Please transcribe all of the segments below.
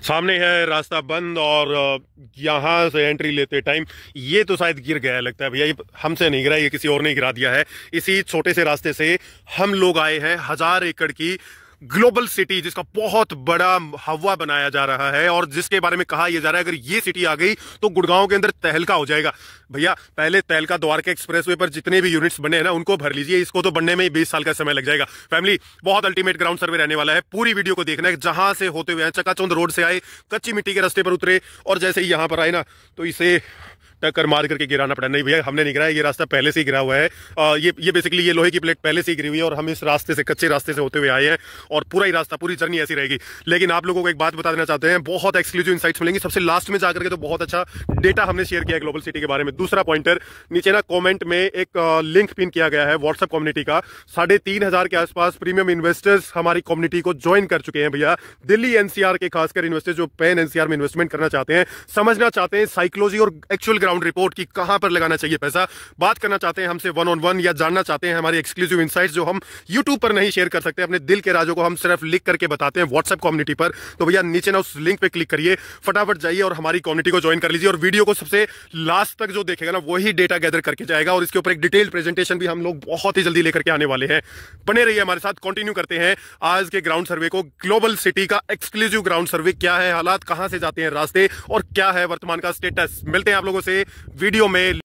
सामने है रास्ता बंद और यहाँ से एंट्री लेते टाइम ये तो शायद गिर गया है, लगता है भैया। ये हमसे नहीं गिरा, ये किसी और ने गिरा दिया है। इसी छोटे से रास्ते से हम लोग आए हैं 1000 एकड़ की ग्लोबल सिटी, जिसका बहुत बड़ा हवा बनाया जा रहा है और जिसके बारे में कहा यह जा रहा है अगर ये सिटी आ गई तो गुड़गांव के अंदर तहलका हो जाएगा। भैया पहले तहलका द्वारका एक्सप्रेसवे पर जितने भी यूनिट्स बने हैं ना उनको भर लीजिए, इसको तो बनने में ही 20 साल का समय लग जाएगा। फैमिली बहुत अल्टीमेट ग्राउंड सर्वे रहने वाला है, पूरी वीडियो को देखना है। जहां से होते हुए चकाचौंध रोड से आए, कच्ची मिट्टी के रास्ते पर उतरे और जैसे ही यहां पर आए ना तो इसे टक्कर मार करके गिराना पड़ा। नहीं भैया हमने नहीं गिराया, ये रास्ता पहले से ही गिरा हुआ है। ये बेसिकली ये लोहे की प्लेट पहले से ही गिरी हुई है और हम इस रास्ते से, कच्चे रास्ते से होते हुए आए हैं और पूरा ही रास्ता, पूरी जर्नी ऐसी रहेगी। लेकिन आप लोगों को एक बात बता देना चाहते हैं, बहुत एक्सक्लूसिव इनसाइट्स मिलेंगे सबसे लास्ट में जाकर के। तो बहुत अच्छा डेटा हमने शेयर किया है ग्लोबल सिटी के बारे में। दूसरा पॉइंटर, नीचे ना कॉमेंट में एक लिंक पिन किया गया है व्हाट्सएप कम्युनिटी का। 3500 के आसपास प्रीमियम इन्वेस्टर्स हमारी कम्युनिटी को ज्वाइन कर चुके हैं भैया। दिल्ली एनसीआर के खासकर इन्वेस्टर्स जो पैन एनसीआर में इन्वेस्टमेंट करना चाहते हैं, समझना चाहते हैं साइकोलॉजी और एक्चुअल ग्राउंड रिपोर्ट की कहां पर लगाना चाहिए पैसा, बात करना चाहते हैं हमसे 1-on-1 या जानना चाहते हैं हमारी एक्सक्लूसिव इनसाइट्स जो हम यूट्यूब पर नहीं शेयर कर सकते, अपने दिल के राजों को हम सिर्फ लिख करके बताते हैं व्हाट्सएप कम्युनिटी पर। तो भैया नीचे ना उस लिंक पे क्लिक करिए, फटाफट जाइए और हमारी कम्युनिटी को ज्वाइन कर लीजिए। और वीडियो को सबसे लास्ट तक जो देखेगा ना वही डेटा गैदर करके जाएगा और इसके ऊपर एक डिटेल प्रेजेंटेशन भी हम लोग बहुत ही जल्दी लेकर के आने वाले हैं। बने रहिए हमारे साथ, कंटिन्यू करते हैं आज के ग्राउंड सर्वे को। ग्लोबल सिटी का एक्सक्लूसिव ग्राउंड सर्वे, क्या है हालात, कहां से जाते हैं रास्ते और क्या है वर्तमान का स्टेटस। मिलते हैं आप लोगों से वीडियो में।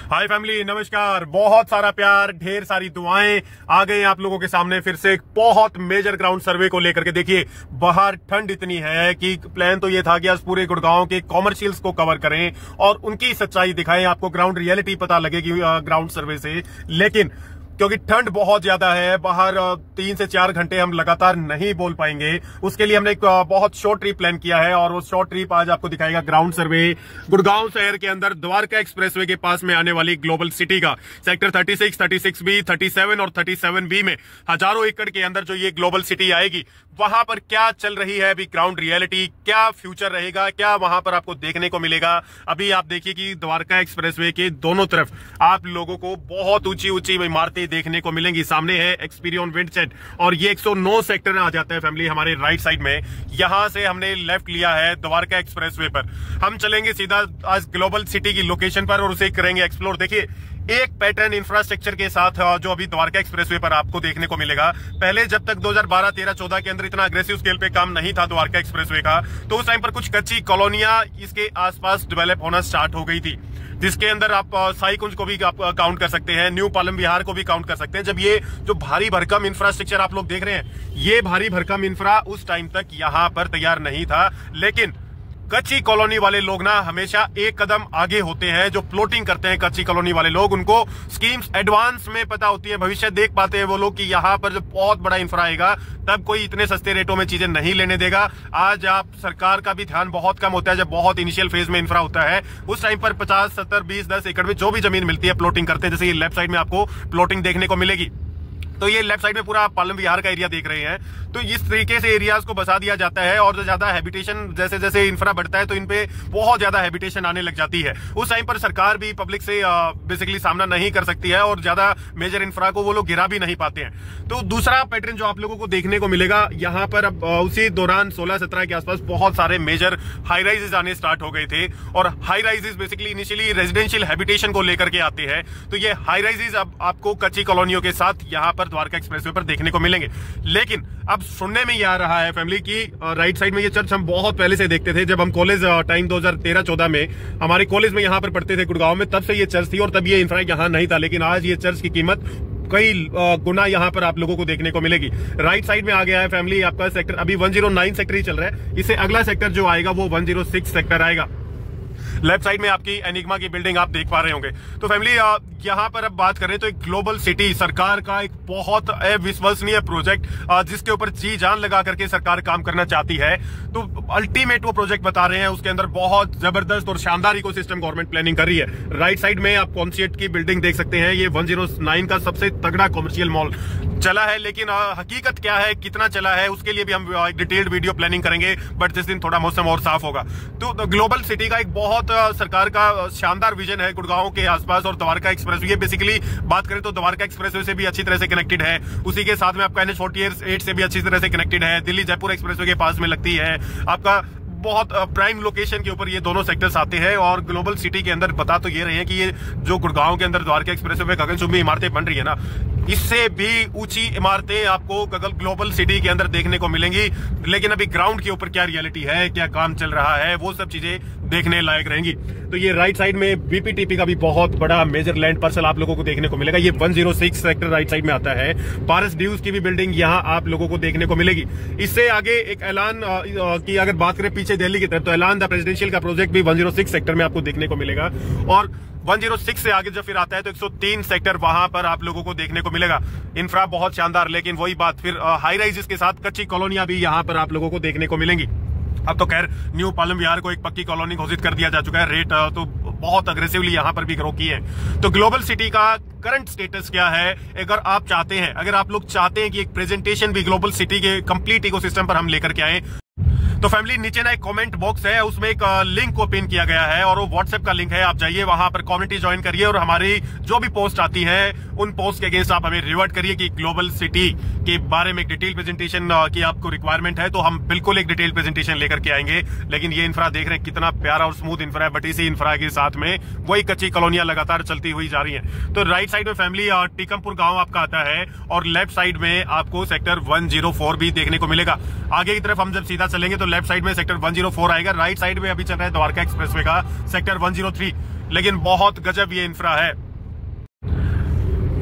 हाय फैमिली, नमस्कार, बहुत सारा प्यार, ढेर सारी दुआएं आ गए आप लोगों के सामने फिर से एक बहुत मेजर ग्राउंड सर्वे को लेकर के। देखिए बाहर ठंड इतनी है कि प्लान तो ये था कि आज पूरे गुड़गांव के कॉमर्शियल्स को कवर करें और उनकी सच्चाई दिखाएं, आपको ग्राउंड रियलिटी पता लगेगी ग्राउंड सर्वे से। लेकिन क्योंकि ठंड बहुत ज्यादा है बाहर, 3 से 4 घंटे हम लगातार नहीं बोल पाएंगे। उसके लिए हमने एक बहुत शॉर्ट ट्रिप प्लान किया है और वो शॉर्ट ट्रिप आज आपको दिखाएगा ग्राउंड सर्वे गुड़गांव शहर के अंदर द्वारका एक्सप्रेसवे के पास में आने वाली ग्लोबल सिटी का। सेक्टर 36, 36B, 37 और 37B में 1000 एकड़ के अंदर जो ये ग्लोबल सिटी आएगी, वहां पर क्या चल रही है अभी ग्राउंड रियलिटी, क्या फ्यूचर रहेगा, क्या वहां पर आपको देखने को मिलेगा। अभी आप देखिए कि द्वारका एक्सप्रेसवे के दोनों तरफ आप लोगों को बहुत ऊंची ऊंची इमारतें देखने को मिलेंगी। सामने है एक्सपीरियन विंडशेड और ये 109 सेक्टर आ जाता है फैमिली हमारे राइट साइड में। यहां से हमने लेफ्ट लिया है द्वारका एक्सप्रेसवे पर। हम चलेंगे सीधा आज ग्लोबल सिटी की लोकेशन पर और उसे करेंगे एक्सप्लोर। देखिए एक पैटर्न इंफ्रास्ट्रक्चर के साथ जो अभी द्वारका एक्सप्रेसवे पर आपको देखने को मिलेगा। पहले जब तक 2012, 13, 14 के अंदर इतना अग्रेसिव स्केल पे काम नहीं था द्वारका एक्सप्रेसवे का, तो उस टाइम पर कुछ कच्ची कॉलोनियां इसके आसपास डेवलप होना स्टार्ट हो गई थी, जिसके अंदर आप साई कुंज को भी आप काउंट कर सकते हैं, न्यू पालम विहार को भी काउंट कर सकते हैं। जब ये जो भारी भरकम इंफ्रास्ट्रक्चर आप लोग देख रहे हैं, ये भारी भरकम इंफ्रा उस टाइम तक यहां पर तैयार नहीं था। लेकिन कच्ची कॉलोनी वाले लोग ना हमेशा एक कदम आगे होते हैं। जो प्लॉटिंग करते हैं कच्ची कॉलोनी वाले लोग, उनको स्कीम्स एडवांस में पता होती है, भविष्य देख पाते हैं वो लोग कि यहाँ पर जब बहुत बड़ा इंफ्रा आएगा तब कोई इतने सस्ते रेटों में चीजें नहीं लेने देगा। आज आप सरकार का भी ध्यान बहुत कम होता है जब बहुत इनिशियल फेज में इंफ्रा होता है। उस टाइम पर 50, 70, 20, 10 एकड़ में जो भी जमीन मिलती है प्लॉटिंग करते हैं। जैसे ये लेफ्ट साइड में आपको प्लॉटिंग देखने को मिलेगी, तो ये लेफ्ट साइड में पूरा पालम विहार का एरिया देख रहे हैं। तो इस तरीके से एरियाज को बसा दिया जाता है और जो ज्यादा हैबिटेशन, जैसे जैसे इंफ्रा बढ़ता है तो इनपे बहुत ज्यादा हैबिटेशन आने लग जाती है। उस टाइम पर सरकार भी पब्लिक से बेसिकली सामना नहीं कर सकती है और ज्यादा मेजर इंफ्रा को वो लोग गिरा भी नहीं पाते हैं। तो दूसरा पैटर्न जो आप लोगों को देखने को मिलेगा यहाँ पर, अब उसी दौरान 16-17 के आसपास बहुत सारे मेजर हाई राइजेस आने स्टार्ट हो गए थे। और high rises basically initially residential habitation को लेकर के आते हैं। तो ये हाई राइजेस अब आपको कच्ची कॉलोनियों के साथ यहाँ पर द्वारका एक्सप्रेसवे पर देखने को मिलेंगे। लेकिन अब सुनने में ये आ रहा है फैमिली की राइट साइड में ये चर्च हम बहुत पहले से देखते थे। जब हम कॉलेज टाइम 2013-14 में हमारे कॉलेज में यहाँ पर पढ़ते थे गुड़गांव में, तब से ये चर्च थी और तब ये इंफ्रा यहाँ नहीं था। लेकिन आज ये चर्च की कीमत कई गुना यहाँ पर आप लोगों को देखने को मिलेगी। राइट साइड में आ गया है फैमिली आपका सेक्टर, अभी 109 सेक्टर ही चल रहा है। इससे अगला सेक्टर जो आएगा वो 106 सेक्टर आएगा। लेफ्ट साइड में आपकी एनिग्मा की बिल्डिंग आप देख पा रहे होंगे। तो फैमिली यहाँ पर अब बात करें तो एक ग्लोबल सिटी सरकार का एक बहुत अविश्वसनीय प्रोजेक्ट, जिसके ऊपर जी जान लगा करके सरकार काम करना चाहती है। तो अल्टीमेट वो प्रोजेक्ट बता रहे हैं, उसके अंदर बहुत जबरदस्त और शानदार इकोसिस्टम गवर्नमेंट प्लानिंग कर रही है। राइट साइड में आप कॉन्सिएट की बिल्डिंग देख सकते हैं, ये 109 का सबसे तगड़ा कॉमर्शियल मॉल। चला है, लेकिन हकीकत क्या है, कितना चला है, उसके लिए भी हम एक डिटेल्ड वीडियो प्लानिंग करेंगे, बट जिस दिन थोड़ा मौसम और साफ होगा। तो ग्लोबल सिटी का एक बहुत सरकार का शानदार विजन है गुड़गांव के आसपास, और द्वारका एक्सप्रेस वे बेसिकली बात करें तो द्वारका एक्सप्रेस वे से भी अच्छी तरह से कनेक्टेड है। उसी के साथ में आपका NH-48 से भी अच्छी तरह से कनेक्टेड है। दिल्ली जयपुर एक्सप्रेस वे के पास में लगती है। आपका बहुत प्राइम लोकेशन के ऊपर ये दोनों सेक्टर्स आते हैं, और ग्लोबल सिटी के अंदर बता तो ये रहे हैं कि ये जो गुड़गांव के अंदर द्वारका एक्सप्रेस वे गगनचुंबी इमारतें बन रही है ना, इससे भी ऊंची इमारतें आपको ग्लोबल सिटी के अंदर देखने को मिलेंगी। लेकिन अभी ग्राउंड के ऊपर क्या रियलिटी है, क्या काम चल रहा है, वो सब चीजें देखने लायक रहेंगी। तो ये राइट साइड में BPTP का भी बहुत बड़ा मेजर लैंड पार्सल आप लोगों को देखने को मिलेगा। ये 106 सेक्टर राइट साइड में आता है। पारस ड्यूज की भी बिल्डिंग यहाँ आप लोगों को देखने को मिलेगी। इससे आगे एक ऐलान की अगर बात करें पीछे दिल्ली की तरफ, तो ऐलान द प्रेसिडेंशियल का प्रोजेक्ट भी 106 सेक्टर में आपको देखने को मिलेगा। और 106 से आगे जब फिर आता है तो 103 सेक्टर वहां पर आप लोगों को देखने को मिलेगा। इंफ्रा बहुत शानदार, लेकिन वही बात फिर हाई राइजेस के साथ कच्ची कॉलोनियां भी यहाँ पर आप लोगों को देखने को मिलेंगी। अब तो खैर न्यू पालम विहार को एक पक्की कॉलोनी घोषित कर दिया जा चुका है। रेट तो बहुत अग्रेसिवली यहाँ पर भी ग्रो की है। तो ग्लोबल सिटी का करंट स्टेटस क्या है, अगर आप चाहते हैं, अगर आप लोग चाहते हैं कि एक प्रेजेंटेशन भी ग्लोबल सिटी के कंप्लीट इकोसिस्टम पर हम लेकर के आए, तो फैमिली नीचे ना एक कमेंट बॉक्स है, उसमें एक लिंक को पिन किया गया है, और वो व्हाट्सएप का लिंक है। आप जाइए वहां पर कम्युनिटी ज्वाइन करिए, और हमारी जो भी पोस्ट आती है उन पोस्ट के अगेंस्ट आप हमें रिवर्ट करिए कि ग्लोबल सिटी के बारे में एक डिटेल प्रेजेंटेशन की आपको रिक्वायरमेंट है, तो हम बिल्कुल एक डिटेल प्रेजेंटेशन लेकर के आएंगे। लेकिन ये इंफ्रा देख रहे हैं कितना प्यारा और स्मूथ इंफ्रा है, बट इसी इंफ्रा के साथ में वही कच्ची कॉलोनियां लगातार चलती हुई जा रही है। तो राइट साइड में फैमिली टीकमपुर गांव आपका आता है, और लेफ्ट साइड में आपको सेक्टर 104 भी देखने को मिलेगा। आगे की तरफ हम जब सीधा चलेंगे तो लेफ्ट साइड में सेक्टर 104 आएगा। राइट साइड में अभी चल रहा है द्वारका एक्सप्रेसवे का सेक्टर 103, लेकिन बहुत गजब ये इंफ्रा है।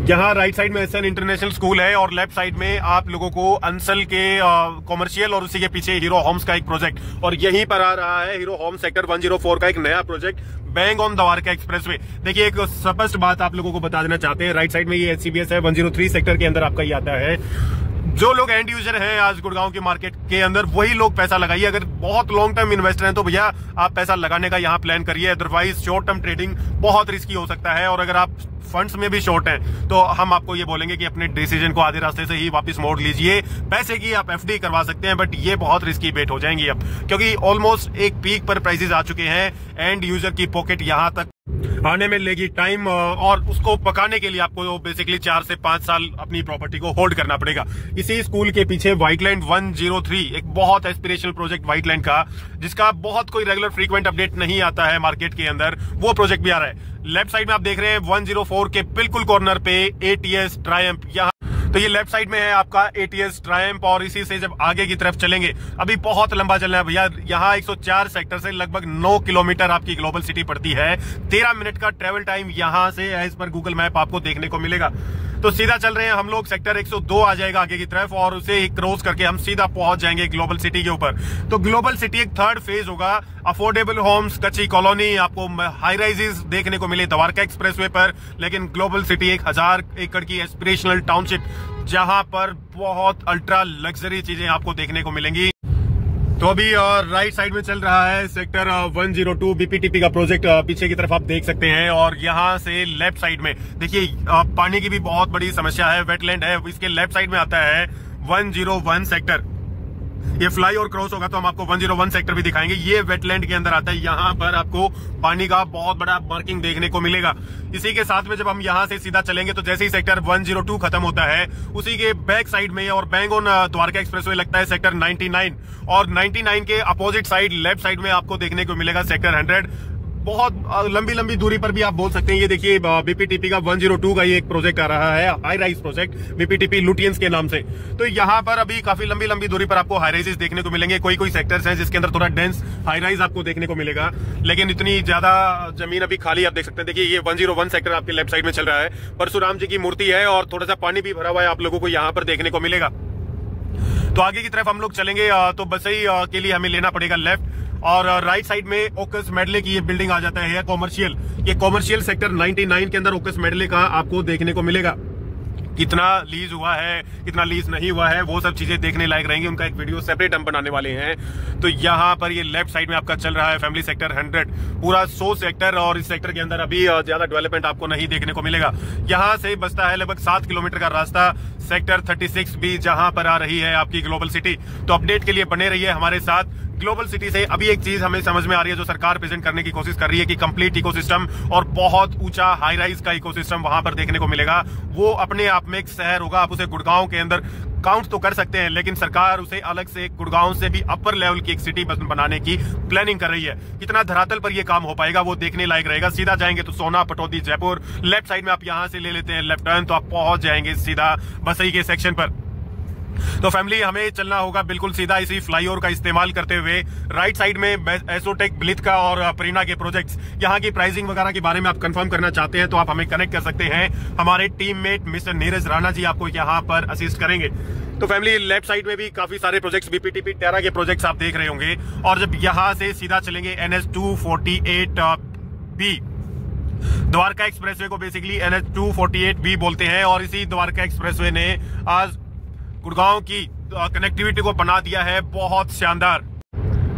यहाँ राइट साइड में SN इंटरनेशनल स्कूल है, और लेफ्ट साइड में आप लोगों को अंसल के कॉमर्शियल, और उसी के पीछे हीरो होम्स का एक प्रोजेक्ट, और यहीं पर आ रहा है हीरो होम्स सेक्टर 104 का एक नया project, bang on Dwarka expressway. देखिए एक स्पष्ट बात आप लोगों को बता देना चाहते हैं, राइट साइड में ये HCBS है, 103 सेक्टर के अंदर आपका ये आता है। जो लोग एंड यूजर हैं आज गुड़गांव के मार्केट के अंदर, वही लोग पैसा लगाइए। अगर बहुत लॉन्ग टर्म इन्वेस्टर हैं तो भैया आप पैसा लगाने का यहाँ प्लान करिए, अदरवाइज शॉर्ट टर्म ट्रेडिंग बहुत रिस्की हो सकता है। और अगर आप फंड्स में भी शॉर्ट हैं तो हम आपको ये बोलेंगे कि अपने डिसीजन को आधे रास्ते से ही वापस मोड़ लीजिए। पैसे की आप FD करवा सकते हैं, बट ये बहुत रिस्की बेट हो जाएंगी अब, क्योंकि ऑलमोस्ट एक पीक पर प्राइसेस आ चुके हैं। एंड यूजर की पॉकेट यहाँ तक आने में लेगी टाइम, और उसको पकाने के लिए आपको बेसिकली 4 से 5 साल अपनी प्रॉपर्टी को होल्ड करना पड़ेगा। इसी स्कूल के पीछे व्हाइटलैंड 103, एक बहुत एस्पिरेशनल प्रोजेक्ट व्हाइटलैंड का, जिसका बहुत कोई रेगुलर फ्रीक्वेंट अपडेट नहीं आता है मार्केट के अंदर, वो प्रोजेक्ट भी आ रहा है। लेफ्ट साइड में आप देख रहे हैं 104 के बिल्कुल कॉर्नर पे ATS ट्रायम्फ, यहाँ तो ये लेफ्ट साइड में है आपका ATS ट्रायम्फ। और इसी से जब आगे की तरफ चलेंगे, अभी बहुत लंबा चलना है भैया। यहाँ 104 सेक्टर से लगभग 9 किलोमीटर आपकी ग्लोबल सिटी पड़ती है। 13 मिनट का ट्रेवल टाइम यहाँ से एज पर गूगल मैप आपको देखने को मिलेगा। तो सीधा चल रहे हैं हम लोग, सेक्टर 102 आ जाएगा आगे की तरफ, और उसे क्रॉस करके हम सीधा पहुंच जाएंगे ग्लोबल सिटी के ऊपर। तो ग्लोबल सिटी एक थर्ड फेज होगा। अफोर्डेबल होम्स, कच्ची कॉलोनी, आपको हाई राइजेस देखने को मिले द्वारका एक्सप्रेसवे पर, लेकिन ग्लोबल सिटी 1000 एकड़ की एस्पिरेशनल टाउनशिप, जहां पर बहुत अल्ट्रा लग्जरी चीजें आपको देखने को मिलेंगी। तो अभी राइट साइड में चल रहा है सेक्टर 102 BPTP का प्रोजेक्ट, पीछे की तरफ आप देख सकते हैं। और यहाँ से लेफ्ट साइड में देखिए पानी की भी बहुत बड़ी समस्या है, वेटलैंड है। इसके लेफ्ट साइड में आता है 101 सेक्टर। ये फ्लाई और क्रॉस होगा तो हम आपको 101 सेक्टर भी दिखाएंगे। ये वेटलैंड के अंदर आता है, यहाँ पर आपको पानी का बहुत बड़ा मार्किंग देखने को मिलेगा। इसी के साथ में जब हम यहाँ से सीधा चलेंगे तो जैसे ही सेक्टर 102 खत्म होता है, उसी के बैक साइड में और बैंग ऑन द्वारका एक्सप्रेसवे लगता है सेक्टर 99, और 99 के अपोजिट साइड लेफ्ट साइड में आपको देखने को मिलेगा सेक्टर 100। बहुत लंबी लंबी दूरी पर भी आप बोल सकते हैं। ये देखिए BPTP का 102 का ये एक प्रोजेक्ट आ रहा है, high rise project, BPTP Lutyens के नाम से। तो यहाँ पर अभी काफी लंबी लंबी दूरी पर आपको हाई राइजेस देखने को मिलेंगे। कोई कोई सेक्टर्स हैं जिसके अंदर थोड़ा डेंस हाई राइज आपको देखने को मिलेगा, लेकिन इतनी ज्यादा जमीन अभी खाली आप देख सकते हैं। देखिए ये 101 सेक्टर आपके लेफ्ट साइड में चल रहा है। परशुराम जी की मूर्ति है और थोड़ा सा पानी भी भरा हुआ है, आप लोगों को यहाँ पर देखने को मिलेगा। तो आगे की तरफ हम लोग चलेंगे तो बसई के लिए हमें लेना पड़ेगा लेफ्ट, और राइट साइड में ओकस मेडले की ये बिल्डिंग आ जाता है कॉमर्शियल। ये कॉमर्शियल सेक्टर 99 के अंदर ओकस मेडले का आपको देखने को मिलेगा। कितना लीज हुआ है, कितना लीज नहीं हुआ है, वो सब चीजें देखने लायक रहेंगी। उनका एक वीडियो सेपरेट हम बनाने वाले हैं। तो यहाँ पर ये लेफ्ट साइड में आपका चल रहा है फैमिली सेक्टर 100, पूरा 100 सेक्टर, और इस सेक्टर के अंदर अभी ज्यादा डेवलपमेंट आपको नहीं देखने को मिलेगा। यहाँ से बचता है लगभग 7 किलोमीटर का रास्ता सेक्टर 36 भी, जहां पर आ रही है आपकी ग्लोबल सिटी। तो अपडेट के लिए बने रहिए हमारे साथ। ग्लोबल सिटी से अभी एक चीज हमें समझ में आ रही है, जो सरकार प्रेजेंट करने की कोशिश कर रही है कि कंप्लीट इकोसिस्टम और बहुत ऊंचा हाई राइज का इकोसिस्टम वहां पर देखने को मिलेगा। वो अपने आप में एक शहर होगा। आप उसे गुड़गांव के अंदर काउंट तो कर सकते हैं, लेकिन सरकार उसे अलग से गुड़गांव से भी अपर लेवल की एक सिटी बनाने की प्लानिंग कर रही है। कितना धरातल पर यह काम हो पाएगा वो देखने लायक रहेगा। सीधा जाएंगे तो सोना, पटौदी, जयपुर, लेफ्ट साइड में आप यहां से ले लेते हैं लेफ्ट टर्न, तो आप पहुंच जाएंगे सीधा बसई के सेक्शन पर। तो फैमिली हमें चलना होगा बिल्कुल सीधा इसी फ्लाईओवर का इस्तेमाल करते हुए। राइट साइड में एसोटेक, ब्लिथ और प्रीना के प्रोजेक्ट्स, यहाँ की प्राइसिंग वगैरह के बारे में आप कंफर्म करना चाहते हैं तो आप हमें कनेक्ट कर सकते हैं। हमारे टीममेट मिस्टर नीरज राणा जी आपको यहाँ पर असिस्ट करेंगे। तो फैमिली लेफ्ट साइड में भी काफी सारे प्रोजेक्ट्स, बीपीटीपी, टेरा के प्रोजेक्ट्स आप देख रहे होंगे। और जब यहाँ से सीधा चलेंगे NH 248B, द्वारका एक्सप्रेसवे को बेसिकली NH 248B बोलते हैं, और इसी द्वारका एक्सप्रेसवे ने आज गुड़गांव की कनेक्टिविटी को बना दिया है बहुत शानदार।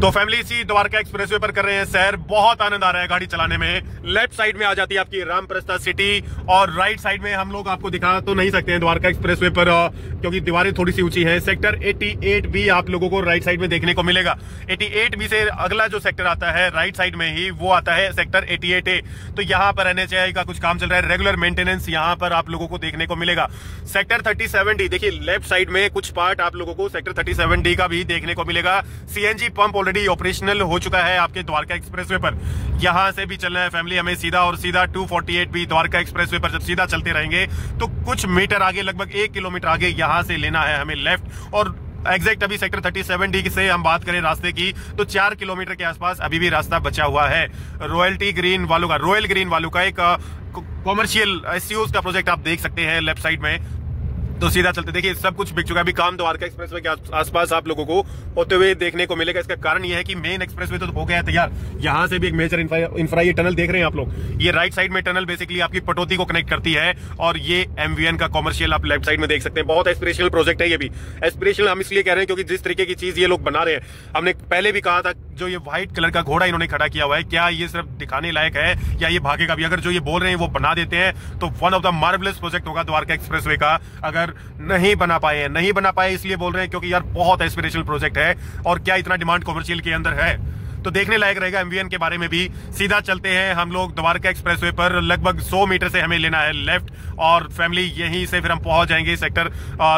तो फैमिली इसी द्वारका एक्सप्रेसवे पर कर रहे हैं सैर, बहुत आनंद आ रहा है गाड़ी चलाने में। लेफ्ट साइड में आ जाती है आपकी रामप्रस्था सिटी, और राइट साइड में हम लोग आपको दिखा तो नहीं सकते हैं द्वारका एक्सप्रेसवे पर, क्योंकि दीवारें थोड़ी सी ऊंची हैं। सेक्टर 88 भी आप लोगों को राइट साइड में देखने को मिलेगा। 88 भी से अगला जो सेक्टर आता है राइट साइड में ही, वो आता है सेक्टर 88A। तो यहाँ पर NHAI का कुछ काम चल रहा है, रेगुलर मेंटेनेंस यहाँ पर आप लोगों को देखने को मिलेगा। सेक्टर 37D, देखिए लेफ्ट साइड में कुछ पार्ट आप लोगों को सेक्टर 37D का भी देखने को मिलेगा। CNG पंप ऑलरेडी ऑपरेशनल हो चुका है आपके द्वारका एक्सप्रेसवे पर। यहां से भी चलना है फैमिली हमें सीधा, और सीधा 248B द्वारका एक्सप्रेसवे पर जब सीधा चलते रहेंगे तो कुछ मीटर आगे, लगभग 1 किलोमीटर आगे यहां से लेना है हमें लेफ्ट। और एग्जैक्ट अभी सेक्टर 37D से हम बात करें रास्ते की तो 4 किलोमीटर के आसपास अभी भी रास्ता बचा हुआ है। रॉयल ग्रीन वालों का एक कॉमर्शियल SUs का प्रोजेक्ट आप देख सकते हैं लेफ्ट साइड में। तो सीधा चलते, देखिए सब कुछ बिक चुका है। अभी काम द्वारका एक्सप्रेसवे के आसपास आप लोगों को होते हुए देखने को मिलेगा। इसका कारण यह है कि मेन एक्सप्रेसवे तो हो गया है तैयार। यहां से भी एक मेजर इंफ्रा ये टनल देख रहे हैं आप लोग। ये राइट साइड में टनल बेसिकली आपकी पटौदी को कनेक्ट करती है, और ये MVN का कॉमर्शियल आप लेफ्ट साइड में देख सकते हैं। बहुत एस्पिरेशनल प्रोजेक्ट है ये भी। एस्पिरेशनल हम इसलिए कह रहे हैं क्योंकि जिस तरीके की चीज ये लोग बना रहे हैं, हमने पहले भी कहा था, जो ये व्हाइट कलर का घोड़ा इन्होंने खड़ा किया हुआ है, क्या ये सिर्फ दिखाने लायक है या ये भागेगा भी? अगर जो ये बोल रहे हैं वो बना देते हैं तो one of the marvellous project होगा द्वारका एक्सप्रेसवे का। अगर नहीं बना पाए इसलिए बोल रहे हैं क्योंकि यार बहुत एस्पिरेशनल प्रोजेक्ट है, और क्या इतना डिमांड कमर्शियल के अंदर है, तो देखने लायक रहेगा। MVN के बारे में भी। सीधा चलते हैं हम लोग द्वारका एक्सप्रेसवे पर, लगभग 100 मीटर से हमें लेना है लेफ्ट, और फैमिली यहीं से फिर हम पहुंच जाएंगे sector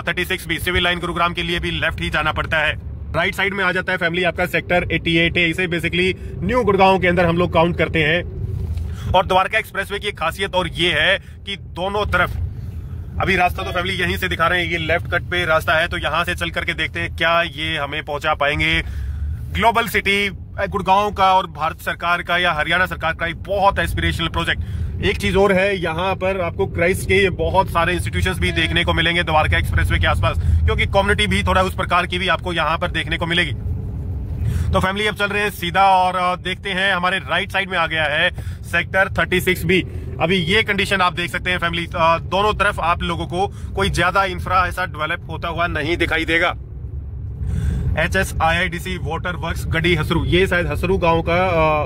36B। Civil line Gurugram के लिए भी लेफ्ट ही जाना पड़ता है। राइट साइड में आ जाता है फैमिली आपका सेक्टर 88A। इसे बेसिकली न्यू गुड़गांव के अंदर हम लोग काउंट करते हैं। और द्वारका एक्सप्रेसवे की एक खासियत और ये है कि दोनों तरफ, अभी रास्ता तो फैमिली यहीं से दिखा रहे हैं, ये लेफ्ट कट पे रास्ता है, तो यहां से चल करके देखते हैं क्या ये हमें पहुंचा पाएंगे ग्लोबल सिटी। गुड़गांव का और भारत सरकार का या हरियाणा सरकार का एक बहुत एस्पिरेशनल प्रोजेक्ट। एक चीज और है, यहाँ पर आपको क्राइस्ट के बहुत सारे इंस्टीट्यूशंस भी देखने को मिलेंगे द्वारका एक्सप्रेसवे के आसपास, क्योंकि कम्युनिटी भी थोड़ा उस प्रकार की भी आपको यहाँ पर देखने को मिलेगी। तो फैमिली अब चल रहे हैं सीधा, और देखते हैं हमारे राइट साइड में आ गया है सेक्टर 36B। अभी ये कंडीशन आप देख सकते हैं फैमिली, दोनों तरफ आप लोगों को कोई ज्यादा इंफ्रा ऐसा डेवलप होता हुआ नहीं दिखाई देगा। HSIIDC वाटर वर्क्स गढ़ी हसरू, ये शायद हसरू गांव का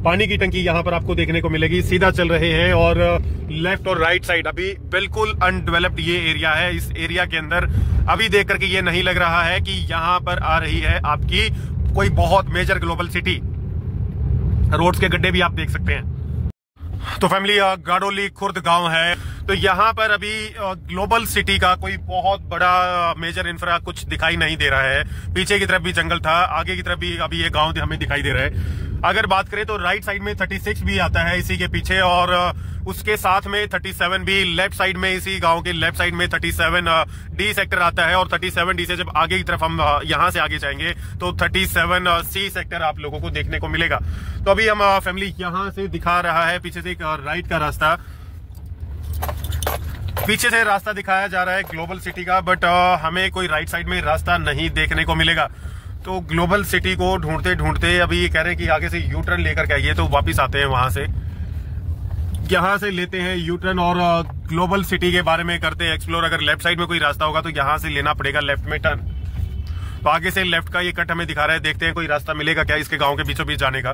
पानी की टंकी यहाँ पर आपको देखने को मिलेगी। सीधा चल रहे हैं, और लेफ्ट और राइट साइड अभी बिल्कुल अनडेवलप्ड ये एरिया है। इस एरिया के अंदर अभी देख करके ये नहीं लग रहा है कि यहाँ पर आ रही है आपकी कोई बहुत मेजर ग्लोबल सिटी। रोड्स के गड्ढे भी आप देख सकते हैं। तो फैमिली गाडोली खुर्द गांव है, तो यहाँ पर अभी ग्लोबल सिटी का कोई बहुत बड़ा मेजर इंफ्रा कुछ दिखाई नहीं दे रहा है। पीछे की तरफ भी जंगल था, आगे की तरफ भी अभी ये गांव हमें दिखाई दे रहा है। अगर बात करें तो राइट साइड में 36 भी आता है इसी के पीछे, और उसके साथ में 37 भी लेफ्ट साइड में, इसी गांव के लेफ्ट साइड में 37D सेक्टर आता है। और 37D से जब आगे की तरफ हम यहां से आगे जाएंगे तो 37C सेक्टर आप लोगों को देखने को मिलेगा। तो अभी हम फैमिली यहां से दिखा रहा है पीछे से एक राइट का रास्ता, पीछे से रास्ता दिखाया जा रहा है ग्लोबल सिटी का, बट हमें कोई राइट साइड में रास्ता नहीं देखने को मिलेगा। तो ग्लोबल सिटी को ढूंढते ढूंढते अभी ये कह रहे हैं कि आगे से यू टर्न लेकर के आइए, तो वापिस आते हैं वहां से, यहां से लेते हैं यू टर्न और ग्लोबल सिटी के बारे में करते हैं एक्सप्लोर। अगर लेफ्ट साइड में कोई रास्ता होगा तो यहाँ से लेना पड़ेगा लेफ्ट में टर्न। तो आगे से लेफ्ट का ये कट हमें दिखा रहा है, देखते हैं कोई रास्ता मिलेगा क्या इसके गांव के बीचों बीच जाने का।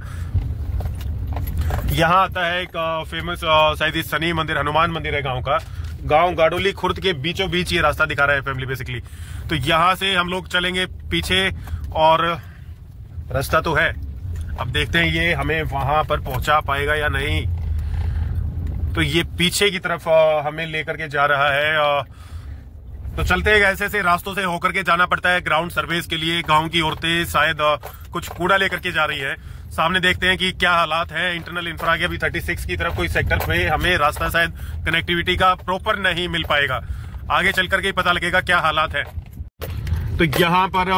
यहाँ आता है एक फेमस शायद शनि मंदिर, हनुमान मंदिर है गांव का। गांव गाडोली खुर्द के बीचों बीच ये रास्ता दिखा रहा है फैमिली बेसिकली। तो यहाँ से हम लोग चलेंगे पीछे और रास्ता तो है, अब देखते हैं ये हमें वहां पर पहुंचा पाएगा या नहीं। तो ये पीछे की तरफ हमें लेकर के जा रहा है। तो चलते हैं, ऐसे ऐसे रास्तों से होकर के जाना पड़ता है ग्राउंड सर्विस के लिए। गांव की औरतें शायद कुछ कूड़ा लेकर के जा रही है। सामने देखते हैं कि क्या हालात है इंटरनल इंफ्रा के। अभी 36 की तरफ कोई सेक्टर पे हमें रास्ता शायद कनेक्टिविटी का प्रॉपर नहीं मिल पाएगा, आगे चल करके पता लगेगा क्या हालात है। तो यहाँ पर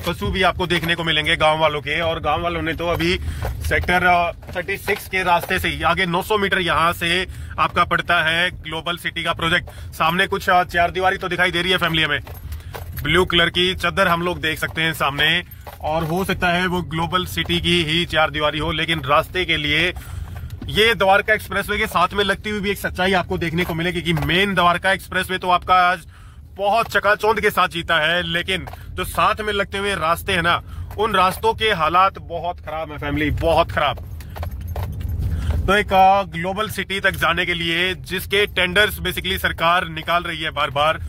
पशु भी आपको देखने को मिलेंगे गांव वालों के, और गांव वालों ने तो अभी सेक्टर 36 के रास्ते से आगे 900 मीटर यहाँ से आपका पड़ता है ग्लोबल सिटी का प्रोजेक्ट। सामने कुछ चार दीवारी तो दिखाई दे रही है फैमिली हमें, ब्लू कलर की चद्दर हम लोग देख सकते हैं सामने, और हो सकता है वो ग्लोबल सिटी की ही चार दीवारी हो। लेकिन रास्ते के लिए ये द्वारका एक्सप्रेसवे के साथ में लगती हुई भी एक सच्चाई आपको देखने को मिलेगी कि मेन द्वारका एक्सप्रेसवे तो आपका आज बहुत चकाचौंध के साथ जीता है, लेकिन जो साथ में लगते हुए रास्ते हैं ना, उन रास्तों के हालात बहुत खराब है फैमिली, बहुत खराब। तो एक ग्लोबल सिटी तक जाने के लिए जिसके टेंडर्स बेसिकली सरकार निकाल रही है बार बार,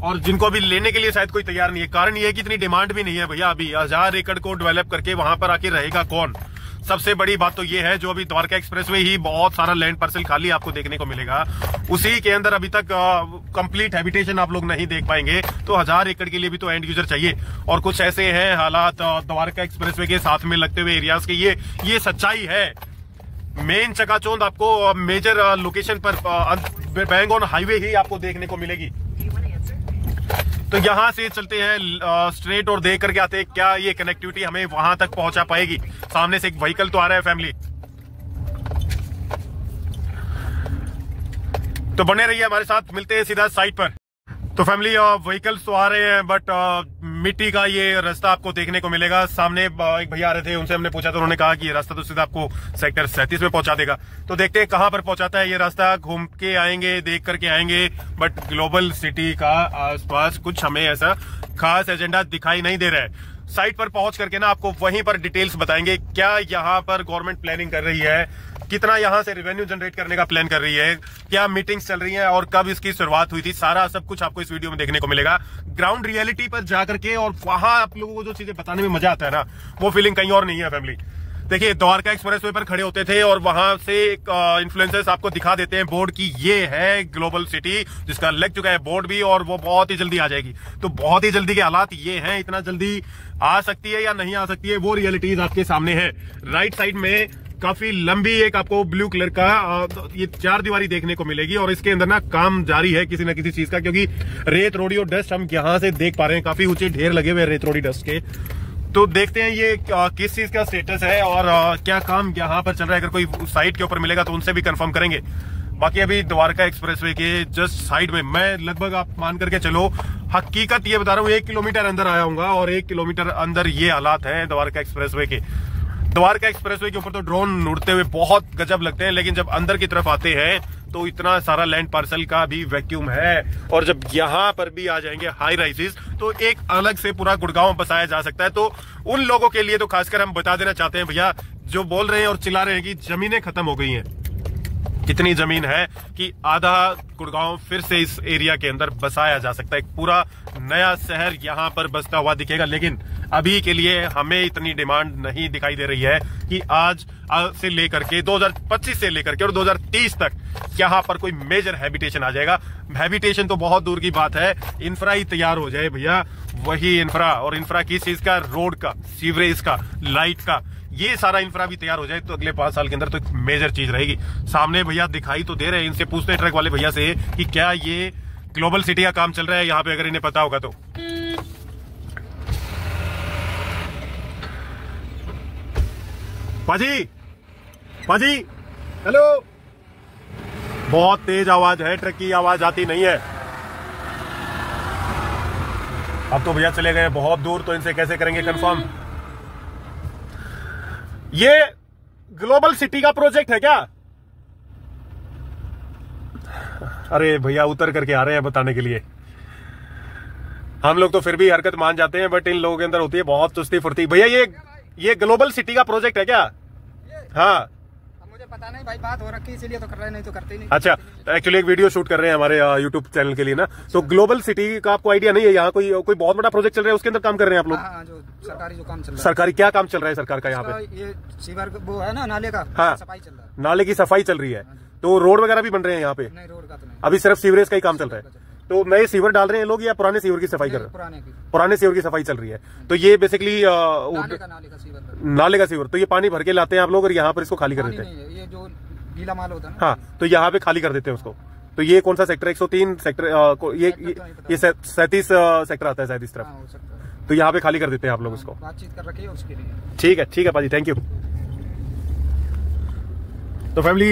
और जिनको अभी लेने के लिए शायद कोई तैयार नहीं है। कारण ये है कि इतनी डिमांड भी नहीं है भैया। अभी 1000 एकड़ को डेवलप करके वहां पर आके रहेगा कौन? सबसे बड़ी बात तो ये है जो अभी द्वारका एक्सप्रेसवे ही बहुत सारा लैंड पार्सल खाली आपको देखने को मिलेगा, उसी के अंदर अभी तक कंप्लीट हैबिटेशन आप लोग नहीं देख पाएंगे। तो 1000 एकड़ के लिए भी तो एंड यूजर चाहिए, और कुछ ऐसे हैं हालात द्वारका एक्सप्रेसवे के साथ में लगते हुए एरियाज के। ये सच्चाई है। मेन चकाचौंध आपको मेजर लोकेशन पर बैंग ऑन हाईवे ही आपको देखने को मिलेगी। तो यहां से चलते हैं स्ट्रेट और देख करके आते हैं क्या ये कनेक्टिविटी हमें वहां तक पहुंचा पाएगी। सामने से एक व्हीकल तो आ रहा है फैमिली, तो बने रहिए हमारे साथ, मिलते हैं सीधा साइट पर। तो फैमिली व्हीकल्स तो आ रहे हैं, बट मिट्टी का ये रास्ता आपको देखने को मिलेगा। सामने एक भैया आ रहे थे, उनसे हमने पूछा तो उन्होंने कहा कि ये रास्ता तो सीधा आपको सेक्टर 37 में पहुंचा देगा। तो देखते हैं कहां पर पहुंचाता है ये रास्ता। घूम के आएंगे, देख करके आएंगे, बट ग्लोबल सिटी का आसपास कुछ हमें ऐसा खास एजेंडा दिखाई नहीं दे रहा है। साइट पर पहुंच करके ना आपको वहीं पर डिटेल्स बताएंगे क्या यहाँ पर गवर्नमेंट प्लानिंग कर रही है, कितना यहाँ से रेवेन्यू जनरेट करने का प्लान कर रही है, क्या मीटिंग्स चल रही हैं और कब इसकी शुरुआत हुई थी। सारा सब कुछ आपको इस वीडियो में देखने को मिलेगा। ग्राउंड रियलिटी पर जाकर के, और वहां आप लोगों को जो चीजें बताने में मजा आता है ना, वो फीलिंग कहीं और नहीं है फैमिली। देखिए द्वारका एक्सप्रेसवे पर खड़े होते थे और वहां से इन्फ्लुएंसर्स आपको दिखा देते हैं बोर्ड की ये है ग्लोबल सिटी, जिसका लग चुका है बोर्ड भी, और वो बहुत ही जल्दी आ जाएगी। तो बहुत ही जल्दी के हालात ये हैं, इतना जल्दी आ सकती है या नहीं आ सकती है वो रियलिटीज आपके सामने है। राइट साइड में काफी लंबी एक आपको ब्लू कलर का ये चार दीवारी देखने को मिलेगी, और इसके अंदर ना काम जारी है किसी ना किसी चीज का, क्योंकि रेत रोड़ी और डस्ट हम यहां से देख पा रहे हैं, काफी ऊंचे ढेर लगे हुए रेत रोड़ी डस्ट के। तो देखते हैं ये किस चीज का स्टेटस है और क्या काम यहाँ पर चल रहा है। अगर कोई साइट के ऊपर मिलेगा तो उनसे भी कंफर्म करेंगे। बाकी अभी द्वारका एक्सप्रेसवे के जस्ट साइड में मैं लगभग आप मान करके चलो, हकीकत ये बता रहा हूँ, 1 किलोमीटर अंदर आया हूँ और 1 किलोमीटर अंदर ये हालात है द्वारका एक्सप्रेसवे के। द्वारका एक्सप्रेसवे के ऊपर तो ड्रोन उड़ते हुए बहुत गजब लगते हैं, लेकिन जब अंदर की तरफ आते हैं तो इतना सारा लैंड पार्सल का भी वैक्यूम है। और जब यहाँ पर भी आ जाएंगे हाई राइजेस तो एक अलग से पूरा गुड़गांव बसाया जा सकता है। तो उन लोगों के लिए तो खासकर हम बता देना चाहते हैं भैया, जो बोल रहे हैं और चिल्ला रहे हैं कि जमीनें खत्म हो गई हैं। कितनी जमीन है कि आधा गुड़गांव फिर से इस एरिया के अंदर बसाया जा सकता है, एक पूरा नया शहर यहाँ पर बसता हुआ दिखेगा। लेकिन अभी के लिए हमें इतनी डिमांड नहीं दिखाई दे रही है कि आज से लेकर के 2025 से लेकर के और 2030 तक यहाँ पर कोई मेजर हैबिटेशन आ जाएगा। हैबिटेशन तो बहुत दूर की बात है, इंफ्रा ही तैयार हो जाए भैया, वही इंफ्रा। और इंफ्रा किस चीज का? रोड का, सीवरेज का, लाइट का, ये सारा इंफ्रा भी तैयार हो जाए तो अगले 5 साल के अंदर तो एक मेजर चीज रहेगी। सामने भैया दिखाई तो दे रहे हैं, इनसे पूछते हैं ट्रक वाले भैया से कि क्या ये ग्लोबल सिटी का काम चल रहा है यहाँ पे, अगर इन्हें पता होगा तो। पाजी हेलो, बहुत तेज आवाज है, ट्रक की आवाज आती नहीं है। अब तो भैया चले गए बहुत दूर, तो इनसे कैसे करेंगे कंफर्म। ये ग्लोबल सिटी का प्रोजेक्ट है क्या? अरे भैया उतर करके आ रहे हैं बताने के लिए। हम लोग तो फिर भी हरकत मान जाते हैं, बट इन लोगों के अंदर होती है बहुत चुस्ती फुर्ती। भैया ये ग्लोबल सिटी का प्रोजेक्ट है क्या? हाँ मुझे पता नहीं भाई, बात हो रखी इसीलिए तो कर रहे हैं, नहीं तो करते ही नहीं। अच्छा, एक्चुअली एक वीडियो शूट कर रहे हैं हमारे यूट्यूब चैनल के लिए ना, तो ग्लोबल सिटी का आपको आइडिया नहीं है? यहाँ कोई बहुत बड़ा प्रोजेक्ट चल रहा है, उसके अंदर काम कर रहे हैं आप लोग? हाँ, जो सरकारी जो काम चल रहा है। सरकारी क्या काम चल रहा है सरकार का यहाँ पे? ये सीवर वो है ना, नाले का। हाँ, सफाई चल रहा है। नाले की सफाई चल रही है। तो रोड वगैरह भी बन रहे हैं यहाँ पे? नहीं, रोड का तो नहीं, अभी सिर्फ सीवरेज का ही काम चल रहा है। तो नए सीवर डाल रहे हैं लोग या पुराने सीवर की सफाई कर रहे हैं? पुराने सीवर की सफाई चल रही है। तो ये बेसिकली नाले का सीवर, तो ये पानी भर के लाते हैं आप लोग और यहाँ पर इसको खाली कर देते हैं? ये जो गीला माल होता है ना, हाँ, तो यहाँ पे खाली कर देते हैं उसको। तो ये कौन सा सेक्टर? 103 सेक्टर, ये 37 सेक्टर आता है शायद इस तरफ। तो यहाँ पे खाली कर देते हैं आप लोग उसको? बातचीत कर रखी है उसके लिए। ठीक है पाजी, थैंक यू। तो फैमिली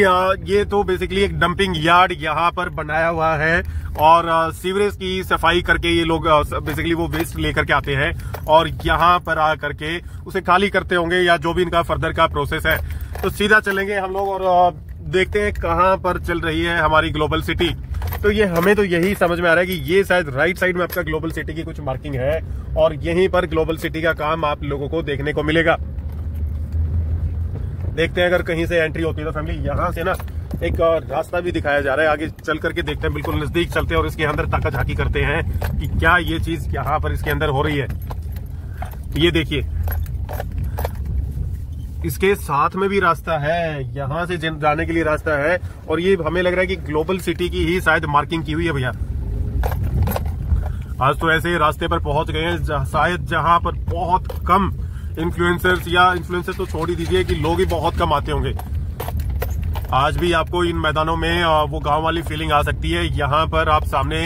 ये तो बेसिकली एक डंपिंग यार्ड यहाँ पर बनाया हुआ है और सीवरेज की सफाई करके ये लोग बेसिकली वो वेस्ट लेकर के आते हैं और यहाँ पर आ करके उसे खाली करते होंगे या जो भी इनका फर्दर का प्रोसेस है। तो सीधा चलेंगे हम लोग और देखते हैं कहाँ पर चल रही है हमारी ग्लोबल सिटी। तो ये हमें तो यही समझ में आ रहा है कि ये शायद राइट साइड में आपका ग्लोबल सिटी की कुछ मार्किंग है और यहीं पर ग्लोबल सिटी का काम आप लोगों को देखने को मिलेगा। देखते हैं अगर कहीं से एंट्री होती है तो फैमिली यहाँ से ना एक रास्ता भी दिखाया जा रहा है, आगे चल करके देखते हैं, बिल्कुल नजदीक चलते हैं और इसके अंदर ताका झाकी करते हैं कि क्या ये चीज यहाँ पर इसके अंदर हो रही है। ये देखिए इसके साथ में भी रास्ता है, यहाँ से जाने के लिए रास्ता है और ये हमें लग रहा है कि ग्लोबल सिटी की ही शायद मार्किंग की हुई है भैया। आज तो ऐसे रास्ते पर पहुंच गए हैं शायद जहां पर बहुत कम इन्फ्लुएंसर्स, या इन्फ्लुएंसर्स तो छोड़ ही दीजिए कि लोग ही बहुत कम आते होंगे। आज भी आपको इन मैदानों में वो गांव वाली फीलिंग आ सकती है। यहाँ पर आप सामने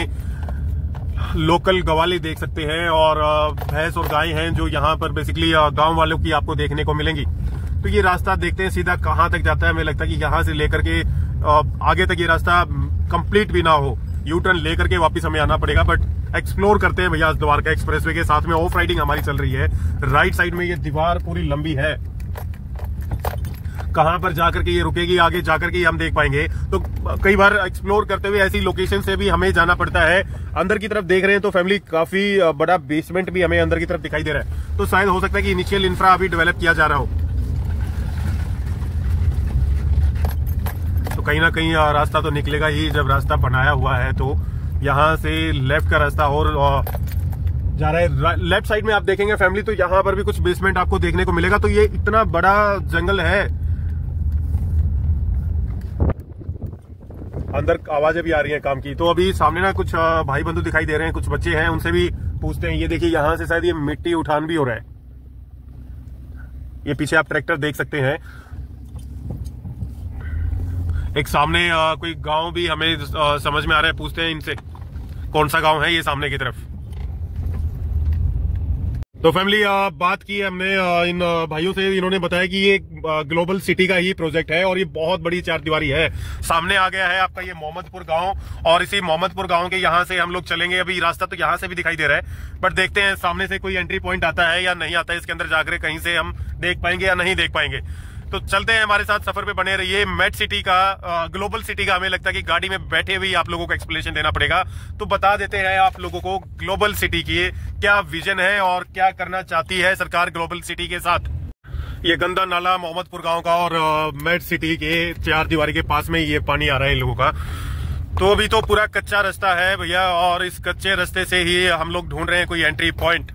लोकल गवाले देख सकते हैं और भैंस और गाय हैं जो यहाँ पर बेसिकली गांव वालों की आपको देखने को मिलेंगी। तो ये रास्ता देखते हैं सीधा कहाँ तक जाता है। हमें लगता है कि यहाँ से लेकर के आगे तक ये रास्ता कंप्लीट भी ना हो, यू टर्न लेकर के वापस हमें आना पड़ेगा। बट एक्सप्लोर करते हैं भैया द्वारका एक्सप्रेसवे के साथ में ऑफ राइडिंग हमारी चल रही है। राइट साइड में ये दीवार पूरी लंबी है, कहां पर जाकर के ये रुकेगी आगे जाकर के हम देख पाएंगे। तो कई बार एक्सप्लोर करते हुए ऐसी लोकेशन से भी हमें जाना पड़ता है। अंदर की तरफ देख रहे हैं तो फैमिली काफी बड़ा बेसमेंट भी हमें अंदर की तरफ दिखाई दे रहा है। तो शायद हो सकता है कि इनिशियल इंफ्रा अभी डेवलप किया जा रहा हो। तो कहीं ना कहीं रास्ता तो निकलेगा ही, जब रास्ता बनाया हुआ है तो यहाँ से लेफ्ट का रास्ता और जा रहा है। लेफ्ट साइड में आप देखेंगे फैमिली तो यहाँ पर भी कुछ बेसमेंट आपको देखने को मिलेगा। तो ये इतना बड़ा जंगल है, अंदर आवाजें भी आ रही हैं काम की। तो अभी सामने ना कुछ भाई बंधु दिखाई दे रहे हैं, कुछ बच्चे हैं, उनसे भी पूछते हैं। ये देखिए यहाँ से शायद ये मिट्टी उठान भी हो रहा है। ये पीछे आप ट्रैक्टर देख सकते हैं। एक सामने कोई गांव भी हमें समझ में आ रहा है, पूछते हैं इनसे कौन सा गांव है ये सामने की तरफ। तो फैमिली बात की हमने इन भाइयों से, इन्होंने बताया कि ये ग्लोबल सिटी का ही प्रोजेक्ट है और ये बहुत बड़ी चारदीवारी है। सामने आ गया है आपका ये मोहम्मदपुर गांव और इसी मोहम्मदपुर गांव के यहाँ से हम लोग चलेंगे। अभी रास्ता तो यहाँ से भी दिखाई दे रहा है, बट देखते हैं सामने से कोई एंट्री पॉइंट आता है या नहीं आता है। इसके अंदर जाकर कहीं से हम देख पाएंगे या नहीं देख पाएंगे। तो चलते हैं, हमारे साथ सफर पे बने रहिए। मेट सिटी का, ग्लोबल सिटी का हमें लगता है कि गाड़ी में बैठे हुए आप लोगों को एक्सप्लेनेशन देना पड़ेगा। तो बता देते हैं आप लोगों को ग्लोबल सिटी की क्या विजन है और क्या करना चाहती है सरकार ग्लोबल सिटी के साथ। ये गंदा नाला मोहम्मदपुर गांव का और मेट सिटी के चार दीवारी के पास में ये पानी आ रहा है इन लोगों का। तो अभी तो पूरा कच्चा रास्ता है भैया और इस कच्चे रास्ते से ही हम लोग ढूंढ रहे हैं कोई एंट्री पॉइंट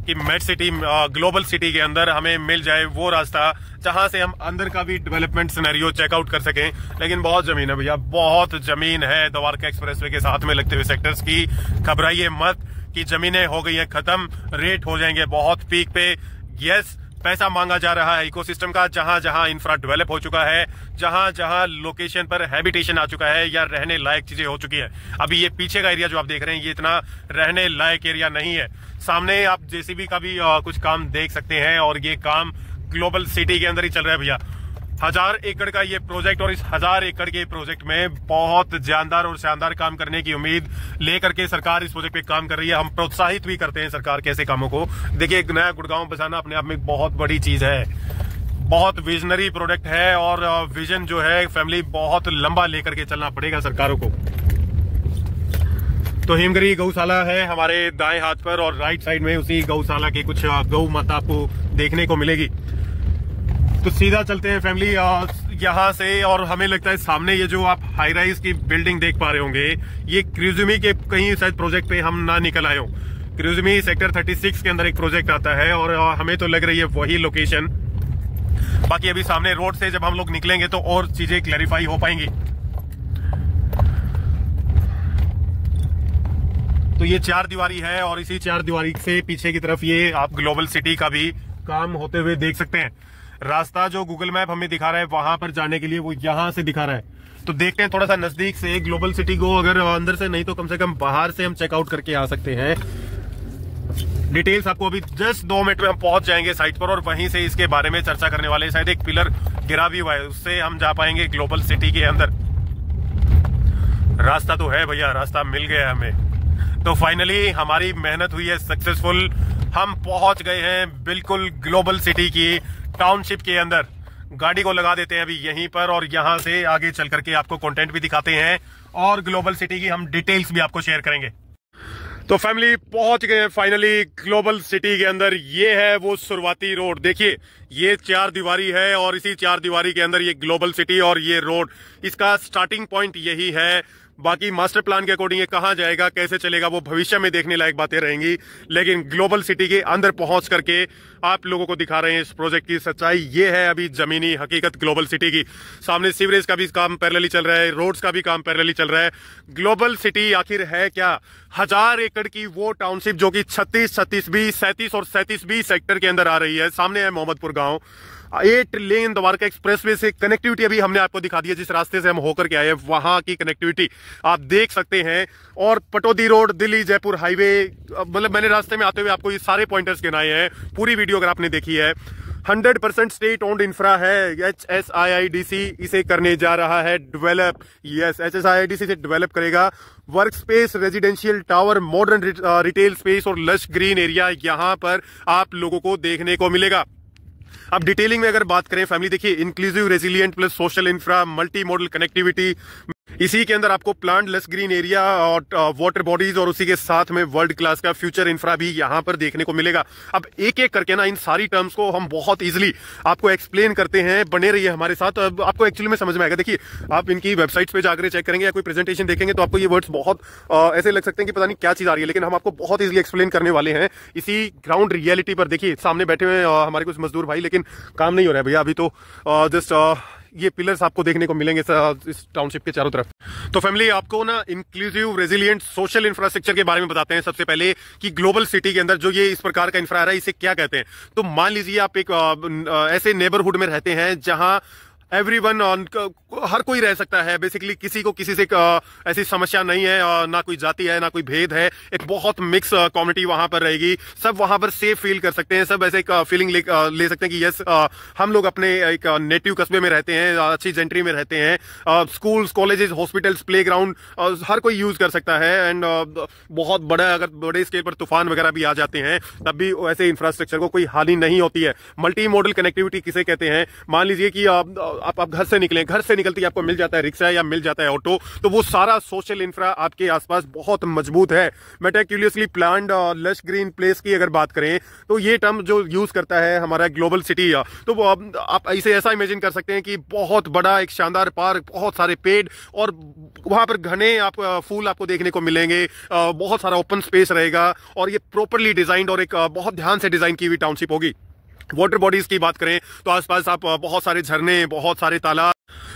कि मेट सिटी, ग्लोबल सिटी के अंदर हमें मिल जाए वो रास्ता जहां से हम अंदर का भी डेवलपमेंट सिनेरियो चेकआउट कर सकें। लेकिन बहुत जमीन है भैया, बहुत जमीन है द्वारका एक्सप्रेसवे के साथ में लगते हुए सेक्टर्स की। घबराइए मत कि जमीनें हो गई हैं खत्म, रेट हो जाएंगे बहुत पीक पे। यस, पैसा मांगा जा रहा है इकोसिस्टम का। जहां जहां इंफ्रा डेवलप हो चुका है, जहां जहां लोकेशन पर हैबिटेशन आ चुका है या रहने लायक चीजें हो चुकी है। अभी ये पीछे का एरिया जो आप देख रहे हैं ये इतना रहने लायक एरिया नहीं है। सामने आप जेसीबी का भी कुछ काम देख सकते हैं और ये काम ग्लोबल सिटी के अंदर ही चल रहा है भैया। 1000 एकड़ का ये प्रोजेक्ट और इस 1000 एकड़ के प्रोजेक्ट में बहुत जानदार और शानदार काम करने की उम्मीद लेकर के सरकार इस प्रोजेक्ट पे काम कर रही है। हम प्रोत्साहित भी करते हैं सरकार के ऐसे कामों को। देखिए, एक नया गुड़गांव बसाना अपने आप में एक बहुत बड़ी चीज है, बहुत विजनरी प्रोडक्ट है और विजन जो है फैमिली बहुत लंबा लेकर के चलना पड़ेगा सरकारों को। तो हिमगिरी गौशाला है हमारे दाएं हाथ पर और राइट साइड में उसी गौशाला के कुछ गौ माता आपको देखने को मिलेगी। तो सीधा चलते हैं फैमिली यहाँ से, और हमें लगता है सामने ये जो आप हाई राइज की बिल्डिंग देख पा रहे होंगे, ये क्रियोजिमी के कहीं शायद प्रोजेक्ट पे हम ना निकल आए हो। क्रियोजिमी सेक्टर 36 के अंदर एक प्रोजेक्ट आता है और हमें तो लग रही है वही लोकेशन। बाकी अभी सामने रोड से जब हम लोग निकलेंगे तो और चीजें क्लैरिफाई हो पाएंगी। तो ये 4 दीवारी है और इसी 4 दीवारी से पीछे की तरफ ये आप ग्लोबल सिटी का भी काम होते हुए देख सकते हैं। रास्ता जो गूगल मैप हमें दिखा रहा है वहां पर जाने के लिए वो यहां से दिखा रहा है। तो देखते हैं थोड़ा सा नजदीक से ग्लोबल सिटी को, अगर अंदर से नहीं तो कम से कम बाहर से हम चेकआउट करके आ सकते हैं। डिटेल्स आपको अभी जस्ट 2 मिनट में हम पहुंच जाएंगे साइट पर और वहीं से इसके बारे में चर्चा करने वाले हैं। शायद एक पिलर गिरा भी हुआ है, उससे हम जा पाएंगे ग्लोबल सिटी के अंदर। रास्ता तो है भैया, रास्ता मिल गया हमें। तो फाइनली हमारी मेहनत हुई है सक्सेसफुल, हम पहुंच गए हैं बिल्कुल ग्लोबल सिटी की टाउनशिप के अंदर। गाड़ी को लगा देते हैं अभी यहीं पर और यहां से आगे चल करके आपको कंटेंट भी दिखाते हैं और ग्लोबल सिटी की हम डिटेल्स भी आपको शेयर करेंगे। तो फैमिली पहुंच गए फाइनली ग्लोबल सिटी के अंदर। ये है वो शुरुआती रोड, देखिए ये 4 दीवारी है और इसी 4 दीवारी के अंदर ये ग्लोबल सिटी और ये रोड, इसका स्टार्टिंग पॉइंट यही है। बाकी मास्टर प्लान के अकॉर्डिंग ये कहां जाएगा, कैसे चलेगा, वो भविष्य में देखने लायक बातें रहेंगी। लेकिन ग्लोबल सिटी के अंदर पहुंच करके आप लोगों को दिखा रहे हैं इस प्रोजेक्ट की सच्चाई। ये है अभी जमीनी हकीकत ग्लोबल सिटी की। सामने सीवरेज का भी काम पैरेलली चल रहा है, रोड्स का भी काम पैरेलली चल रहा है। ग्लोबल सिटी आखिर है क्या? 1000 एकड़ की वो टाउनशिप जो कि 36, 36B, 37 और 37B सेक्टर के अंदर आ रही है। सामने है मोहम्मदपुर गांव। 8 लेन द्वारका एक्सप्रेसवे से कनेक्टिविटी अभी हमने आपको दिखा दी है। जिस रास्ते से हम होकर के आए हैं वहां की कनेक्टिविटी आप देख सकते हैं। और पटौदी रोड, दिल्ली जयपुर हाईवे, मतलब मैंने रास्ते में आते हुए आपको ये सारे पॉइंटर्स गिनाए हैं। पूरी वीडियो अगर आपने देखी है, 100% स्टेट ओन्ड इंफ्रा है। HSIIDC इसे करने जा रहा है डेवलप। यस, HSIIDC से डेवलप करेगा। Work space, residential tower, modern retail space और लश ग्रीन एरिया यहां पर आप लोगों को देखने को मिलेगा। अब डिटेलिंग में अगर बात करें फैमिली, देखिए inclusive, resilient plus social infra, multi modal connectivity, इसी के अंदर आपको प्लांट लेस ग्रीन एरिया और वाटर बॉडीज और उसी के साथ में वर्ल्ड क्लास का फ्यूचर इंफ्रा भी यहां पर देखने को मिलेगा। अब एक एक करके ना इन सारी टर्म्स को हम बहुत इजीली आपको एक्सप्लेन करते हैं। बने रहिए हमारे साथ, अब आपको एक्चुअली में समझ में आएगा। देखिए आप इनकी वेबसाइट्स पे जाकर चेक करेंगे या कोई प्रेजेंटेशन देखेंगे तो आपको ये वर्ड्स बहुत ऐसे लग सकते हैं कि पता नहीं क्या चीज आ रही है, लेकिन हम आपको बहुत इजीली एक्सप्लेन करने वाले हैं इसी ग्राउंड रियलिटी पर। देखिए सामने बैठे हुए हमारे कुछ मजदूर भाई, लेकिन काम नहीं हो रहा है भैया अभी तो। जस्ट ये पिलर्स आपको देखने को मिलेंगे इस टाउनशिप के चारों तरफ। तो फैमिली आपको ना इंक्लूसिव, रेजिलियंट, सोशल इंफ्रास्ट्रक्चर के बारे में बताते हैं सबसे पहले कि ग्लोबल सिटी के अंदर जो ये इस प्रकार का इंफ्रा है इसे क्या कहते हैं। तो मान लीजिए आप एक ऐसे नेबरहुड में रहते हैं जहां एवरीवन, हर कोई रह सकता है बेसिकली, किसी को किसी से ऐसी समस्या नहीं है, ना कोई जाति है ना कोई भेद है। एक बहुत मिक्स कम्युनिटी वहां पर रहेगी, सब वहां पर सेफ फील कर सकते हैं, सब ऐसे एक फीलिंग ले सकते हैं कि यस हम लोग अपने एक नेटिव कस्बे में रहते हैं, अच्छी जेंट्री में रहते हैं। Schools, colleges, hospitals, play ground हर कोई यूज कर सकता है। एंड बहुत बड़ा, अगर बड़े स्केल पर तूफान वगैरह भी आ जाते हैं तब भी ऐसे इंफ्रास्ट्रक्चर को कोई हानि नहीं होती है। मल्टी मॉडल कनेक्टिविटी किसे कहते हैं? मान लीजिए कि आप घर से निकले, घर से निकलते ही आपको मिल जाता है रिक्शा या मिल जाता है ऑटो, तो वो सारा सोशल इंफ्रा आपके आसपास बहुत मजबूत है। Meticulously planned lush green place की अगर बात करें तो ये टर्म जो यूज करता है हमारा ग्लोबल सिटी, तो आप इसे ऐसा इमेजिन कर सकते हैं कि बहुत बड़ा एक शानदार पार्क, बहुत सारे पेड़ और वहां पर घने फूल आपको देखने को मिलेंगे, बहुत सारा ओपन स्पेस रहेगा और ये प्रॉपरली डिजाइंड और एक बहुत ध्यान से डिजाइन की हुई टाउनशिप होगी। वाटर बॉडीज की बात करें तो आसपास आप बहुत सारे झरने, बहुत सारे तालाब,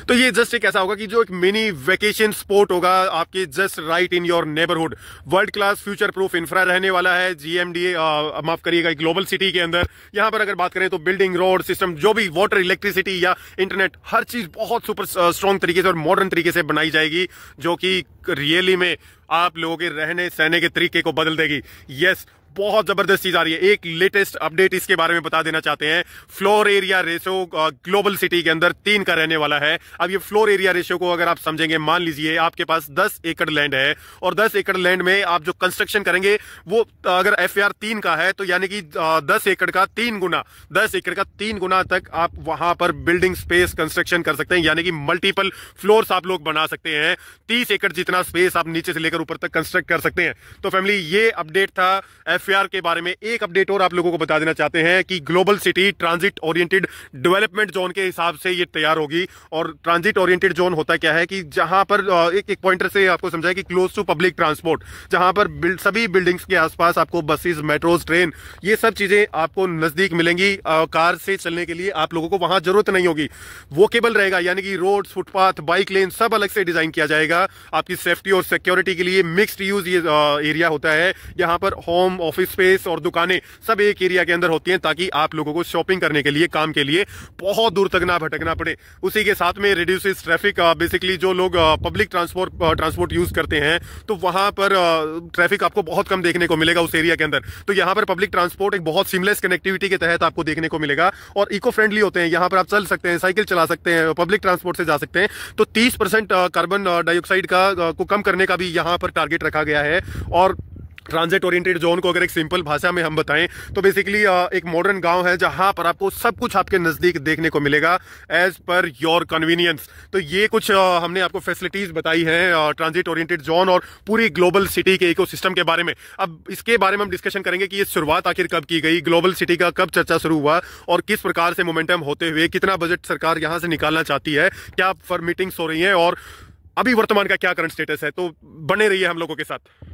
तो ये जस्ट एक ऐसा होगा कि जो एक मिनी वेकेशन स्पॉट होगा आपके just right in your neighbourhood. World class future proof infra रहने वाला है GMDA, माफ करिएगा, ग्लोबल सिटी के अंदर। यहां पर अगर बात करें तो बिल्डिंग, रोड सिस्टम, जो भी वाटर, इलेक्ट्रिसिटी या इंटरनेट, हर चीज बहुत सुपर स्ट्रॉन्ग तरीके से और मॉडर्न तरीके से बनाई जाएगी, जो कि रियली में आप लोगों के रहने सहने के तरीके को बदल देगी। यस, बहुत जबरदस्त चीज आ रही है। एक लेटेस्ट अपडेट इसके बारे में बता देना चाहते हैं। Floor area ratio global city के अंदर 3 का रहने वाला है। अब ये फ्लोर एरिया रेशियो को अगर आप समझेंगे, मान लीजिए आपके पास 10 एकड़ लैंड है और 10 एकड़ लैंड में आप जो कंस्ट्रक्शन करेंगे वो अगर FAR 3 का है तो यानी कि 10 एकड़ का 3 गुना, 10 एकड़ का 3 गुना तक आप वहां पर बिल्डिंग स्पेस कंस्ट्रक्शन कर सकते हैं, यानी कि मल्टीपल फ्लोर्स आप लोग बना सकते हैं। 30 एकड़ जितना स्पेस आप नीचे से लेकर ऊपर तक कंस्ट्रक्ट कर सकते हैं। तो फैमिली, ये अपडेट था FAR के बारे में। एक अपडेट और आप लोगों को बता देना चाहते हैं कि global city transit oriented development zone के हिसाब से ये तैयार होगी। और ट्रांजिट ओरिएंटेड जोन होता क्या है कि जहां पर एक पॉइंटर से आपको समझाया कि क्लोज टू पब्लिक ट्रांसपोर्ट, जहां पर सभी बिल्डिंग्स के आसपास आपको बसेस, मेट्रोज, ट्रेन, ये सब चीजें आपको नजदीक मिलेंगी। कार से चलने के लिए आप लोगों को वहां जरूरत नहीं होगी। वॉकेबल रहेगा, यानी कि रोड, फुटपाथ, बाइक लेन सब अलग से डिजाइन किया जाएगा आपकी सेफ्टी और सिक्योरिटी के लिए। मिक्स्ड यूज ये एरिया होता है। यहाँ पर होम, ऑफिस स्पेस और दुकानें सब एक एरिया के अंदर होती हैं, ताकि आप लोगों को शॉपिंग करने के लिए, काम के लिए बहुत दूर तक ना भटकना पड़े। उसी के साथ में रिड्यूसेस ट्रैफिक। बेसिकली जो लोग पब्लिक ट्रांसपोर्ट यूज करते हैं तो वहां पर ट्रैफिक आपको बहुत कम देखने को मिलेगा उस एरिया के अंदर। तो यहाँ पर पब्लिक ट्रांसपोर्ट एक बहुत सीमलेस कनेक्टिविटी के तहत आपको देखने को मिलेगा और इको फ्रेंडली होते हैं। यहाँ पर आप चल सकते हैं, साइकिल चला सकते हैं, पब्लिक ट्रांसपोर्ट से जा सकते हैं। तो 30% कार्बन डाइऑक्साइड को कम करने का भी यहाँ पर टारगेट रखा गया है। और ट्रांजिट ओरिएंटेड जोन को अगर एक सिंपल भाषा में हम बताएं तो बेसिकली एक मॉडर्न गांव है जहां पर आपको सब कुछ आपके नजदीक देखने को मिलेगा एज पर योर कन्वीनियंस। तो ये कुछ हमने आपको फैसिलिटीज बताई हैं ट्रांजिट ओरिएंटेड जोन और पूरी ग्लोबल सिटी के इकोसिस्टम के बारे में। अब इसके बारे में हम डिस्कशन करेंगे कि ये शुरुआत आखिर कब की गई, ग्लोबल सिटी का कब चर्चा शुरू हुआ और किस प्रकार से मोमेंटम होते हुए कितना बजट सरकार यहां से निकालना चाहती है, क्या फॉर मीटिंग्स हो रही हैं और अभी वर्तमान का क्या करंट स्टेटस है। तो बने रहिए हम लोगों के साथ।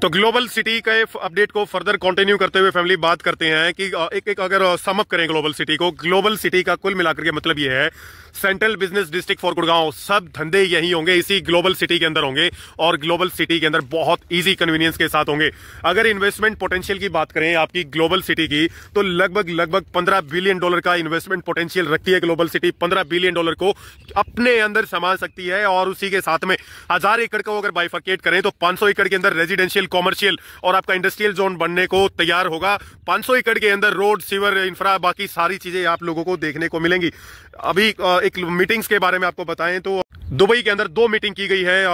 तो ग्लोबल सिटी के अपडेट को फर्दर कंटिन्यू करते हुए फैमिली बात करते हैं कि एक अगर समअप करें ग्लोबल सिटी को, ग्लोबल सिटी का कुल मिलाकर के मतलब ये है central business district for Gurgaon. सब धंधे यही होंगे, इसी ग्लोबल सिटी के अंदर होंगे और ग्लोबल सिटी के अंदर बहुत इजी कन्वीनियंस के साथ होंगे। अगर इन्वेस्टमेंट पोटेंशियल की बात करें आपकी ग्लोबल सिटी की, तो लगभग $15 बिलियन का इन्वेस्टमेंट पोटेंशियल रखती है ग्लोबल सिटी। $15 बिलियन को अपने अंदर समा सकती है। और उसी के साथ में 1000 एकड़ को अगर बाइफर्केट करें तो 500 एकड़ के अंदर रेजिडेंशियल, कॉमर्शियल और आपका इंडस्ट्रियल जोन बनने को तैयार होगा। 500 एकड़ के अंदर रोड, सीवर, इंफ्रा, बाकी सारी चीजें आप लोगों को देखने को मिलेंगी। अभी एक मीटिंग्स के बारे में आपको बताएं तो दुबई के अंदर 2 मीटिंग की गई है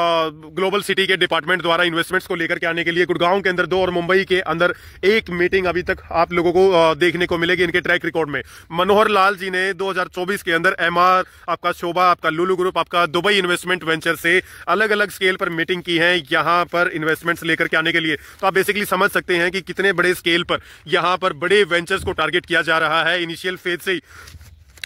ग्लोबल सिटी के डिपार्टमेंट द्वारा इन्वेस्टमेंट्स को लेकर के आने के लिए। गुड़गांव के अंदर 2 और मुंबई के अंदर 1 मीटिंग अभी तक आप लोगों को देखने को मिलेगी इनके ट्रैक रिकॉर्ड में। मनोहर लाल जी ने 2024 के अंदर MR, आपका शोभा, आपका लुलु ग्रुप, आपका दुबई इन्वेस्टमेंट वेंचर से अलग अलग स्केल पर मीटिंग की है यहां पर इन्वेस्टमेंट्स लेकर के आने के लिए। तो आप बेसिकली समझ सकते हैं कि कितने बड़े स्केल पर यहां पर बड़े वेंचर्स को टारगेट किया जा रहा है इनिशियल फेज से ही।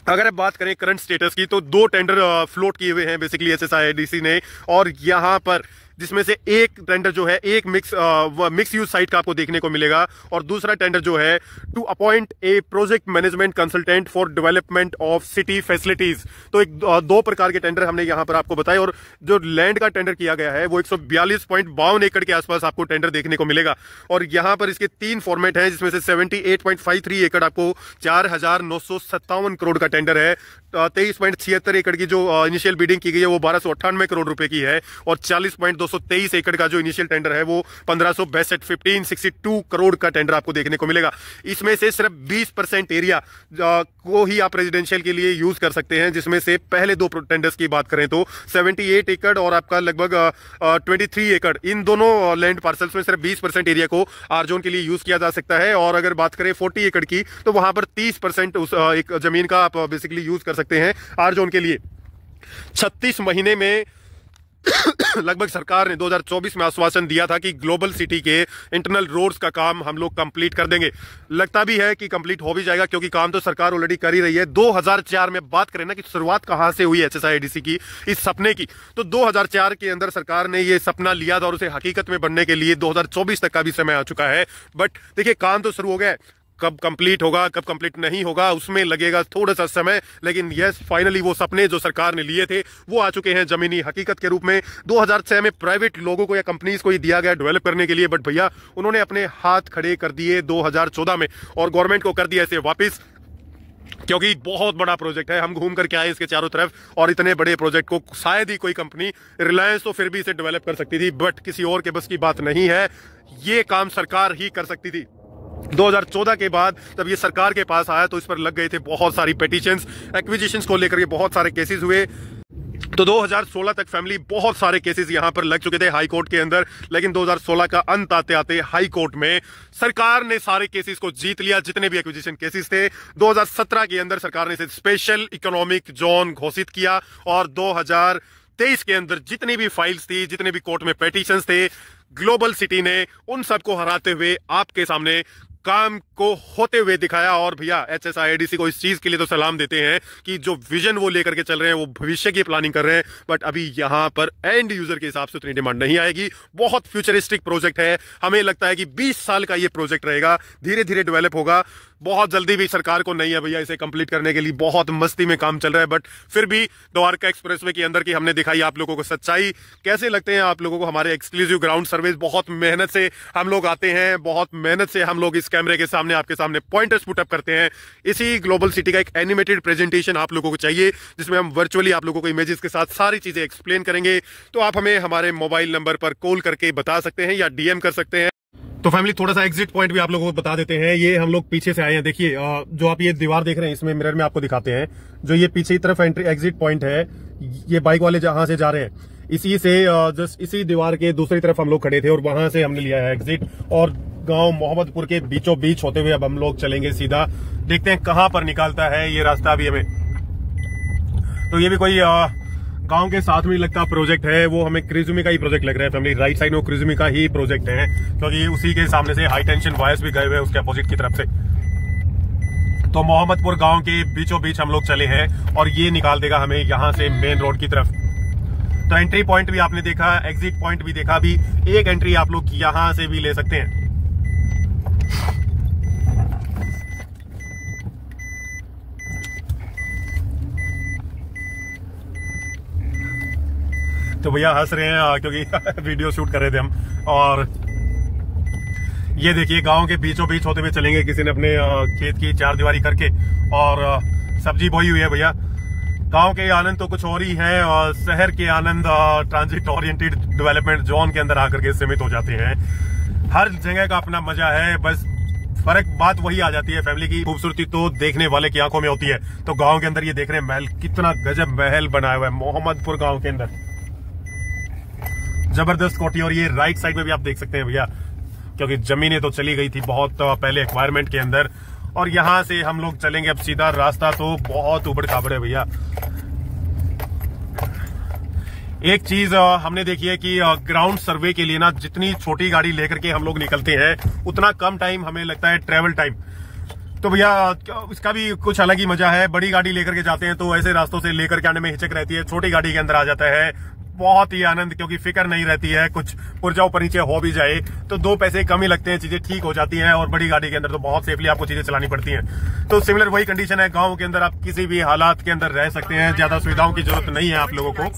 अगर आप बात करें करंट स्टेटस की तो 2 टेंडर फ्लोट किए हुए हैं बेसिकली SSIDC ने, और यहां पर जिसमें से एक टेंडर जो है एक मिक्स यूज साइट का आपको देखने को मिलेगा और दूसरा टेंडर जो है to appoint a project management consultant for development of city facilities. तो एक 2 प्रकार के टेंडर हमने यहां पर आपको बताए और जो लैंड का टेंडर किया गया है वो 142.52 एकड़ के आसपास आपको टेंडर देखने को मिलेगा। और यहां पर इसके 3 फॉर्मेट हैं जिसमें से 78.53 एकड़ आपको 4,957 करोड़ का टेंडर है। 23.76 एकड़ की जो इनिशियल बिडिंग की गई है वो 1298 करोड़ रुपए की है और 40.223 एकड़ का जो इनिशियल टेंडर है वो 1562 करोड़ का टेंडर आपको देखने को मिलेगा। इसमें से सिर्फ 20% एरिया को ही आप रेजिडेंशियल के लिए यूज कर सकते हैं, जिसमें से पहले 2 टेंडर्स की बात करें तो 78 एकड़ और आपका लगभग 23 एकड़, इन दोनों लैंड पार्सल्स में सिर्फ 20% एरिया को आर जोन के लिए यूज किया जा सकता है। और अगर बात करें 40 एकड़ की तो वहां पर 30% उस एक जमीन का आप बेसिकली यूज कर सकते हैं आर जोन के लिए। 36 महीने में लगभग सरकार ने 2024 में आश्वासन दिया था कि ग्लोबल सिटी के इंटरनल रोड्स का काम हम लोग कंप्लीट कर देंगे। लगता भी है कि कंप्लीट हो भी जाएगा क्योंकि काम तो सरकार ऑलरेडी कर ही रही है। 2004 में बात करें ना कि शुरुआत कहां से हुई SSIDC की इस सपने की, तो 2004 के अंदर सरकार ने ये सपना लिया था और उसे हकीकत में बनने के लिए 2024 तक का भी समय आ चुका है। बट देखिए काम तो शुरू हो गया है, कब कंप्लीट होगा कब कंप्लीट नहीं होगा उसमें लगेगा थोड़ा सा समय, लेकिन यस फाइनली वो सपने जो सरकार ने लिए थे वो आ चुके हैं जमीनी हकीकत के रूप में। 2006 में प्राइवेट लोगों को या कंपनीज को ही दिया गया डेवलप करने के लिए, बट भैया उन्होंने अपने हाथ खड़े कर दिए 2014 में और गवर्नमेंट को कर दिया इसे वापिस, क्योंकि बहुत बड़ा प्रोजेक्ट है। हम घूम करके आए इसके चारों तरफ और इतने बड़े प्रोजेक्ट को शायद ही कोई कंपनी, रिलायंस तो फिर भी इसे डेवलप कर सकती थी बट किसी और के बस की बात नहीं है, ये काम सरकार ही कर सकती थी। 2014 के बाद जब ये सरकार के पास आया तो इस पर लग गए थे बहुत सारी पिटीशंस, एक्विजिशंस को लेकर के बहुत सारे केसेस हुए। तो 2016 तक फैमिली बहुत सारे केसेस यहां पर लग चुके थे हाई कोर्ट के अंदर, लेकिन 2016 का अंत आते आते हाई कोर्ट में सरकार ने सारे केसेस को जीत लिया, जितने भी एक्विजिशन केसेस थे। 2017 के अंदर सरकार ने इसे स्पेशल इकोनॉमिक जोन घोषित किया और 2023 के अंदर जितनी भी फाइल्स थी, जितने भी कोर्ट में पिटीशंस थे, ग्लोबल सिटी ने उन सबको हराते हुए आपके सामने काम को होते हुए दिखाया। और भैया HSIADC को इस चीज के लिए तो सलाम देते हैं कि जो विजन वो लेकर के चल रहे हैं, वो भविष्य की प्लानिंग कर रहे हैं। बट अभी यहां पर एंड यूजर के हिसाब से उतनी डिमांड नहीं आएगी। बहुत फ्यूचरिस्टिक प्रोजेक्ट है, हमें लगता है कि 20 साल का ये प्रोजेक्ट रहेगा, धीरे धीरे डेवलप होगा। बहुत जल्दी भी सरकार को नहीं है भैया इसे कंप्लीट करने के लिए, बहुत मस्ती में काम चल रहा है। बट फिर भी द्वारका एक्सप्रेसवे के अंदर की हमने दिखाई आप लोगों को सच्चाई। कैसे लगते हैं आप लोगों को हमारे एक्सक्लूसिव ग्राउंड सर्विस? बहुत मेहनत से हम लोग आते हैं, बहुत मेहनत से हम लोग इस कैमरे के सामने आपके सामने पॉइंटर्स पुट अप करते हैं। इसी ग्लोबल सिटी का एक एनिमेटेड प्रेजेंटेशन आप लोगों को चाहिए, जिसमें हम वर्चुअली आप लोगों को इमेजेस के साथ सारी चीजें एक्सप्लेन करेंगे। तो आप हमें हमारे मोबाइल नंबर पर कॉल करके बता सकते हैं या DM कर सकते हैं। तो फैमिली थोड़ा सा एग्जिट पॉइंट भी आप लोगों को बता देते हैं। ये हम लोग पीछे से आए हैं, देखिए जो आप ये दीवार देख रहे हैं, इसमें मिरर में आपको दिखाते हैं, जो ये पीछे की तरफ एंट्री एग्जिट पॉइंट है, ये बाइक वाले जहां से जा रहे हैं, इसी से जस्ट इसी दीवार के दूसरी तरफ हम लोग खड़े थे और वहां से हमने लिया है एग्जिट। और गांव मोहम्मदपुर के बीचों बीच होते हुए अब हम लोग चलेंगे सीधा, देखते हैं कहां पर निकालता है ये रास्ता अभी हमें। तो ये भी कोई गांव के साथ में लगता प्रोजेक्ट है, वो हमें क्रिजुमी का ही प्रोजेक्ट लग रहा है फैमिली। राइट साइड में वो क्रिजुमी का ही प्रोजेक्ट है, क्योंकि उसी के सामने से हाई टेंशन वायर्स भी गए हुए हैं उसके अपोजिट की तरफ से। तो मोहम्मदपुर गांव के बीचों बीच हम लोग चले हैं और ये निकाल देगा हमें यहां से मेन रोड की तरफ। तो एंट्री पॉइंट भी आपने देखा, एग्जिट पॉइंट भी देखा, भी एक एंट्री आप लोग यहां से भी ले सकते हैं। तो भैया हंस रहे हैं क्योंकि वीडियो शूट कर रहे थे हम। और ये देखिए गांव के बीचों बीच होते हुए चलेंगे, किसी ने अपने खेत की चारदीवारी करके और सब्जी बोई हुई है भैया। गांव के आनंद तो कुछ और ही है और शहर के आनंद ट्रांजिट ओरिएंटेड डेवलपमेंट जोन के अंदर आकर के सीमित हो जाते हैं। हर जगह का अपना मजा है, बस फर्क बात वही आ जाती है फैमिली की खूबसूरती तो देखने वाले की आंखों में होती है। तो गांव के अंदर ये देख रहे हैं महल, कितना गजब महल बनाया हुआ है मोहम्मदपुर गांव के अंदर, जबरदस्त कोठी। और ये राइट साइड में भी आप देख सकते हैं भैया, क्योंकि जमीनें तो चली गई थी बहुत पहले एक्वायरमेंट के अंदर। और यहां से हम लोग चलेंगे अब सीधा, रास्ता तो बहुत उबड़ खाबड़ है भैया। एक चीज हमने देखी है कि ग्राउंड सर्वे के लिए ना जितनी छोटी गाड़ी लेकर के हम लोग निकलते हैं उतना कम टाइम हमें लगता है ट्रेवल टाइम। तो भैया इसका भी कुछ अलग ही मजा है। बड़ी गाड़ी लेकर के जाते हैं तो ऐसे रास्तों से लेकर के आने में हिचक रहती है, छोटी गाड़ी के अंदर आ जाता है बहुत ही आनंद, क्योंकि फिक्र नहीं रहती है, कुछ पुर्जा ऊपर नीचे हो भी जाए तो 2 पैसे कम ही लगते हैं, चीजें ठीक हो जाती हैं। और बड़ी गाड़ी के अंदर तो बहुत सेफली आपको चीजें चलानी पड़ती हैं। तो सिमिलर वही कंडीशन है, गांव के अंदर आप किसी भी हालात के अंदर रह सकते हैं, ज्यादा सुविधाओं की जरूरत नहीं है आप लोगों को।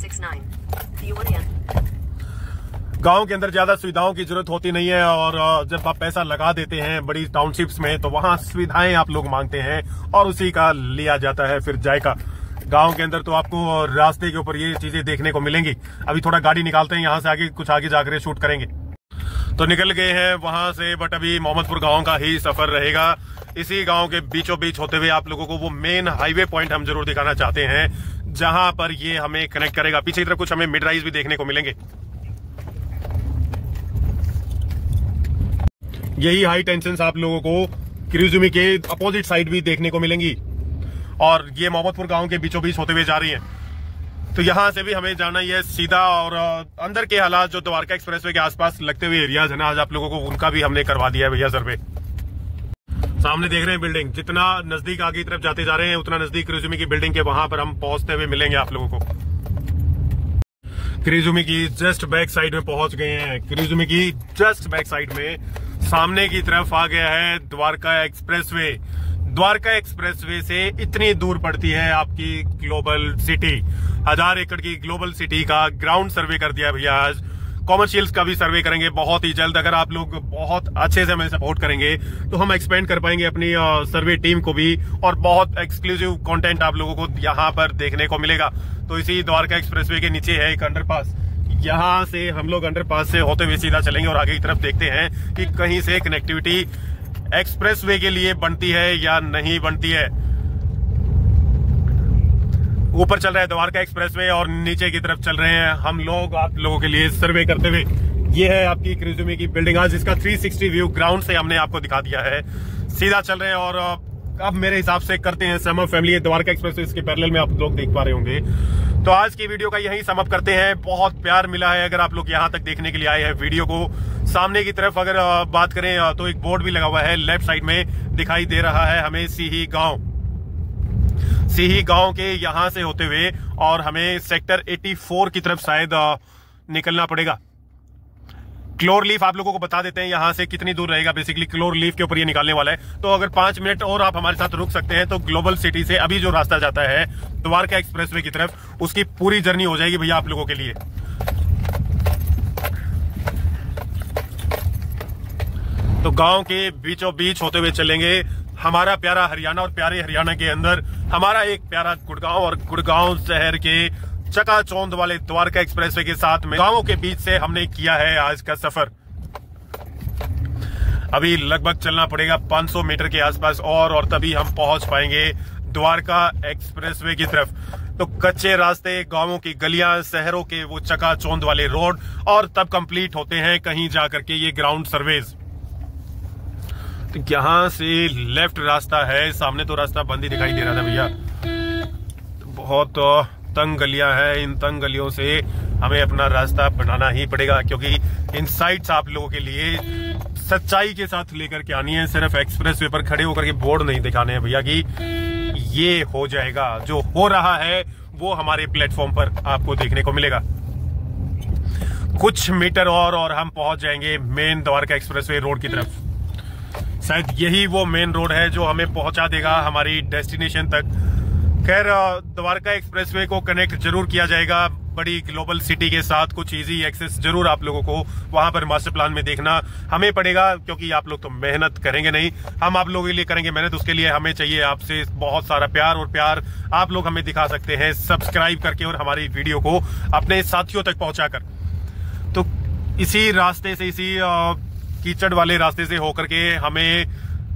गांव के अंदर ज्यादा सुविधाओं की जरूरत होती नहीं है। और जब आप पैसा लगा देते हैं बड़ी टाउनशिप्स में तो वहां सुविधाएं आप लोग मांगते हैं और उसी का लिया जाता है फिर जायका। गांव के अंदर तो आपको रास्ते के ऊपर ये चीजें देखने को मिलेंगी। अभी थोड़ा गाड़ी निकालते हैं यहां से, आगे कुछ आगे जाकर शूट करेंगे। तो निकल गए हैं वहां से, बट अभी मोहम्मदपुर गांव का ही सफर रहेगा। इसी गांव के बीचों बीच होते हुए आप लोगों को वो मेन हाईवे पॉइंट हम जरूर दिखाना चाहते हैं, जहां पर ये हमें कनेक्ट करेगा। पीछे की तरफ कुछ हमें मिड राइज भी देखने को मिलेंगे। यही हाई टेंशन आप लोगों को क्रिजुमी के अपोजिट साइड भी देखने को मिलेंगी और ये मोहम्मदपुर गांव के बीचों बीच होते हुए जा रही हैं। तो यहां से भी हमें जाना ही है सीधा। और अंदर के हालात जो द्वारका एक्सप्रेसवे के आसपास लगते हुए एरियाज है ना, आज आप लोगों को उनका भी हमने करवा दिया है भैया सर्वे। सामने देख रहे हैं बिल्डिंग, जितना नजदीक आगे की तरफ जाते जा रहे हैं उतना नजदीक क्रिजुमी की बिल्डिंग के वहां पर हम पहुंचते हुए मिलेंगे आप लोगों को। क्रिजुमी की जस्ट बैक साइड में पहुंच गए हैं। क्रिजुमी की जस्ट बैक साइड में सामने की तरफ आ गया है द्वारका एक्सप्रेसवे। द्वारका एक्सप्रेसवे से इतनी दूर पड़ती है आपकी ग्लोबल सिटी। 1000 एकड़ की ग्लोबल सिटी का ग्राउंड सर्वे कर दिया भैया आज। कॉमर्शियल्स का भी सर्वे करेंगे बहुत ही जल्द। अगर आप लोग बहुत अच्छे से हमें सपोर्ट करेंगे तो हम एक्सपेंड कर पाएंगे अपनी सर्वे टीम को भी, और बहुत एक्सक्लूसिव कंटेंट आप लोगों को यहाँ पर देखने को मिलेगा। तो इसी द्वारका एक्सप्रेसवे के नीचे है एक अंडरपास, यहाँ से हम लोग अंडरपास से होते हुए सीधा चलेंगे और आगे की तरफ देखते हैं कि कहीं से कनेक्टिविटी एक्सप्रेसवे के लिए बनती है या नहीं बनती है। ऊपर चल रहा है द्वारका एक्सप्रेसवे और नीचे की तरफ चल रहे हैं हम लोग आप लोगों के लिए सर्वे करते हुए। ये है आपकी क्रिज्यूमी की बिल्डिंग, आज इसका 360 व्यू ग्राउंड से हमने आपको दिखा दिया है। सीधा चल रहे हैं और अब मेरे हिसाब से करते हैं सम ऑफ फैमिली द्वारका एक्सप्रेसवे, इसके पैरेलल में आप लोग देख पा रहे होंगे। तो आज की वीडियो का यही सम अप करते हैं। बहुत प्यार मिला है अगर आप लोग यहां तक देखने के लिए आए हैं वीडियो को। सामने की तरफ अगर बात करें तो एक बोर्ड भी लगा हुआ है, लेफ्ट साइड में दिखाई दे रहा है हमें सीही गांव के यहां से होते हुए और हमें सेक्टर 84 की तरफ शायद निकलना पड़ेगा। क्लोर लीफ आप लोगों को बता देते हैं यहां से कितनी दूर रहेगा। बेसिकली क्लोर लीफ के ऊपर ये निकालने वाला है, तो अगर 5 मिनट और आप हमारे साथ रुक सकते हैं तो ग्लोबल सिटी से अभी जो रास्ता जाता है द्वारका एक्सप्रेसवे की तरफ, उसकी पूरी जर्नी हो जाएगी भैया आप लोगों के लिए। तो गांव के बीचों बीच होते हुए चलेंगे हमारा प्यारा हरियाणा, और प्यारे हरियाणा के अंदर हमारा एक प्यारा गुड़गांव, और गुड़गांव शहर के चकाचौंध वाले द्वारका एक्सप्रेसवे के साथ में गांवों के बीच से हमने किया है आज का सफर। अभी लगभग चलना पड़ेगा 500 मीटर के आसपास और तभी हम पहुंच पाएंगे द्वारका एक्सप्रेसवे की तरफ। तो कच्चे रास्ते, गांवों की गलियां, शहरों के वो चकाचौंध वाले रोड, और तब कंप्लीट होते हैं कहीं जाकर के ये ग्राउंड सर्वेज। तो यहां से लेफ्ट रास्ता है, सामने तो रास्ता बंद ही दिखाई दे रहा था भैया। तो बहुत तंग गलियां हैं, इन तंग गलियों से हमें अपना रास्ता बनाना ही पड़ेगा, क्योंकि इन साइट्स आप लोगों के लिए सच्चाई के साथ लेकर के आनी है। सिर्फ एक्सप्रेसवे पर खड़े होकर के बोर्ड नहीं दिखाने हैं भैया कि ये हो जाएगा। जो हो रहा है वो हमारे प्लेटफॉर्म पर आपको देखने को मिलेगा। कुछ मीटर और हम पहुंच जाएंगे मेन द्वारका एक्सप्रेसवे रोड की तरफ। शायद यही वो मेन रोड है जो हमें पहुंचा देगा हमारी डेस्टिनेशन तक। खैर द्वारका एक्सप्रेसवे को कनेक्ट जरूर किया जाएगा बड़ी ग्लोबल सिटी के साथ। कुछ इजी एक्सेस जरूर आप लोगों को वहां पर मास्टर प्लान में देखना हमें पड़ेगा, क्योंकि आप लोग तो मेहनत करेंगे नहीं, हम आप लोगों के लिए करेंगे मेहनत। उसके लिए हमें चाहिए आपसे बहुत सारा प्यार, और प्यार आप लोग हमें दिखा सकते हैं सब्सक्राइब करके और हमारी वीडियो को अपने साथियों तक पहुंचाकर। तो इसी रास्ते से, इसी कीचड़ वाले रास्ते से होकर के हमें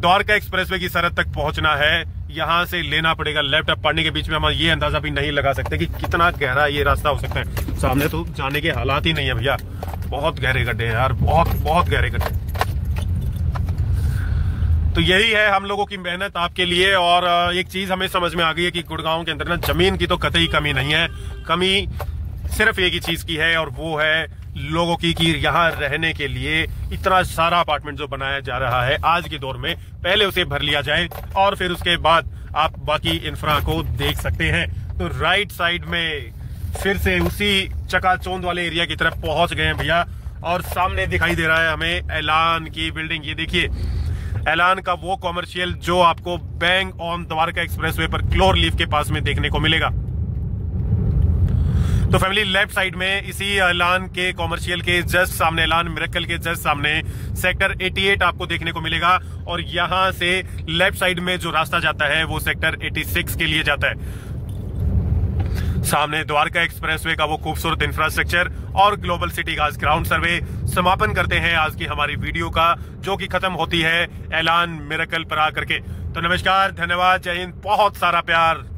द्वारका एक्सप्रेसवे की सरहद तक पहुंचना है। यहां से लेना पड़ेगा लेफ्ट। अब पढ़ने के बीच में हम ये अंदाजा भी नहीं लगा सकते कि कितना गहरा ये रास्ता हो सकता है। सामने तो जाने के हालात ही नहीं है भैया, बहुत गहरे गड्ढे हैं यार, बहुत गहरे गड्ढे। तो यही है हम लोगों की मेहनत आपके लिए। और एक चीज हमें समझ में आ गई है कि गुड़गांव के अंदर ना जमीन की तो कतई कमी नहीं है। कमी सिर्फ एक ही चीज की है, और वो है लोगों की कि यहाँ रहने के लिए इतना सारा अपार्टमेंट जो बनाया जा रहा है आज के दौर में, पहले उसे भर लिया जाए और फिर उसके बाद आप बाकी इंफ्रा को देख सकते हैं। तो राइट साइड में फिर से उसी चकाचौंध वाले एरिया की तरफ पहुंच गए हैं भैया, और सामने दिखाई दे रहा है हमें ऐलान की बिल्डिंग। ये देखिए ऐलान का वो कॉमर्शियल जो आपको बैंक ऑन द्वारका एक्सप्रेसवे पर क्लोर लीफ के पास में देखने को मिलेगा। तो फैमिली लेफ्ट साइड में इसी ऐलान के कॉमर्शियल के जस्ट सामने, ऐलान मिरेकल के जस्ट सामने सेक्टर 88 आपको देखने को मिलेगा, और यहां से लेफ्ट साइड में जो रास्ता जाता है वो सेक्टर 86 के लिए जाता है। सामने द्वारका एक्सप्रेसवे का वो खूबसूरत इंफ्रास्ट्रक्चर और ग्लोबल सिटी का ग्राउंड सर्वे। समापन करते हैं आज की हमारी वीडियो का, जो कि खत्म होती है ऐलान मिरेकल पर आकर के। तो नमस्कार, धन्यवाद, जय हिंद, बहुत सारा प्यार।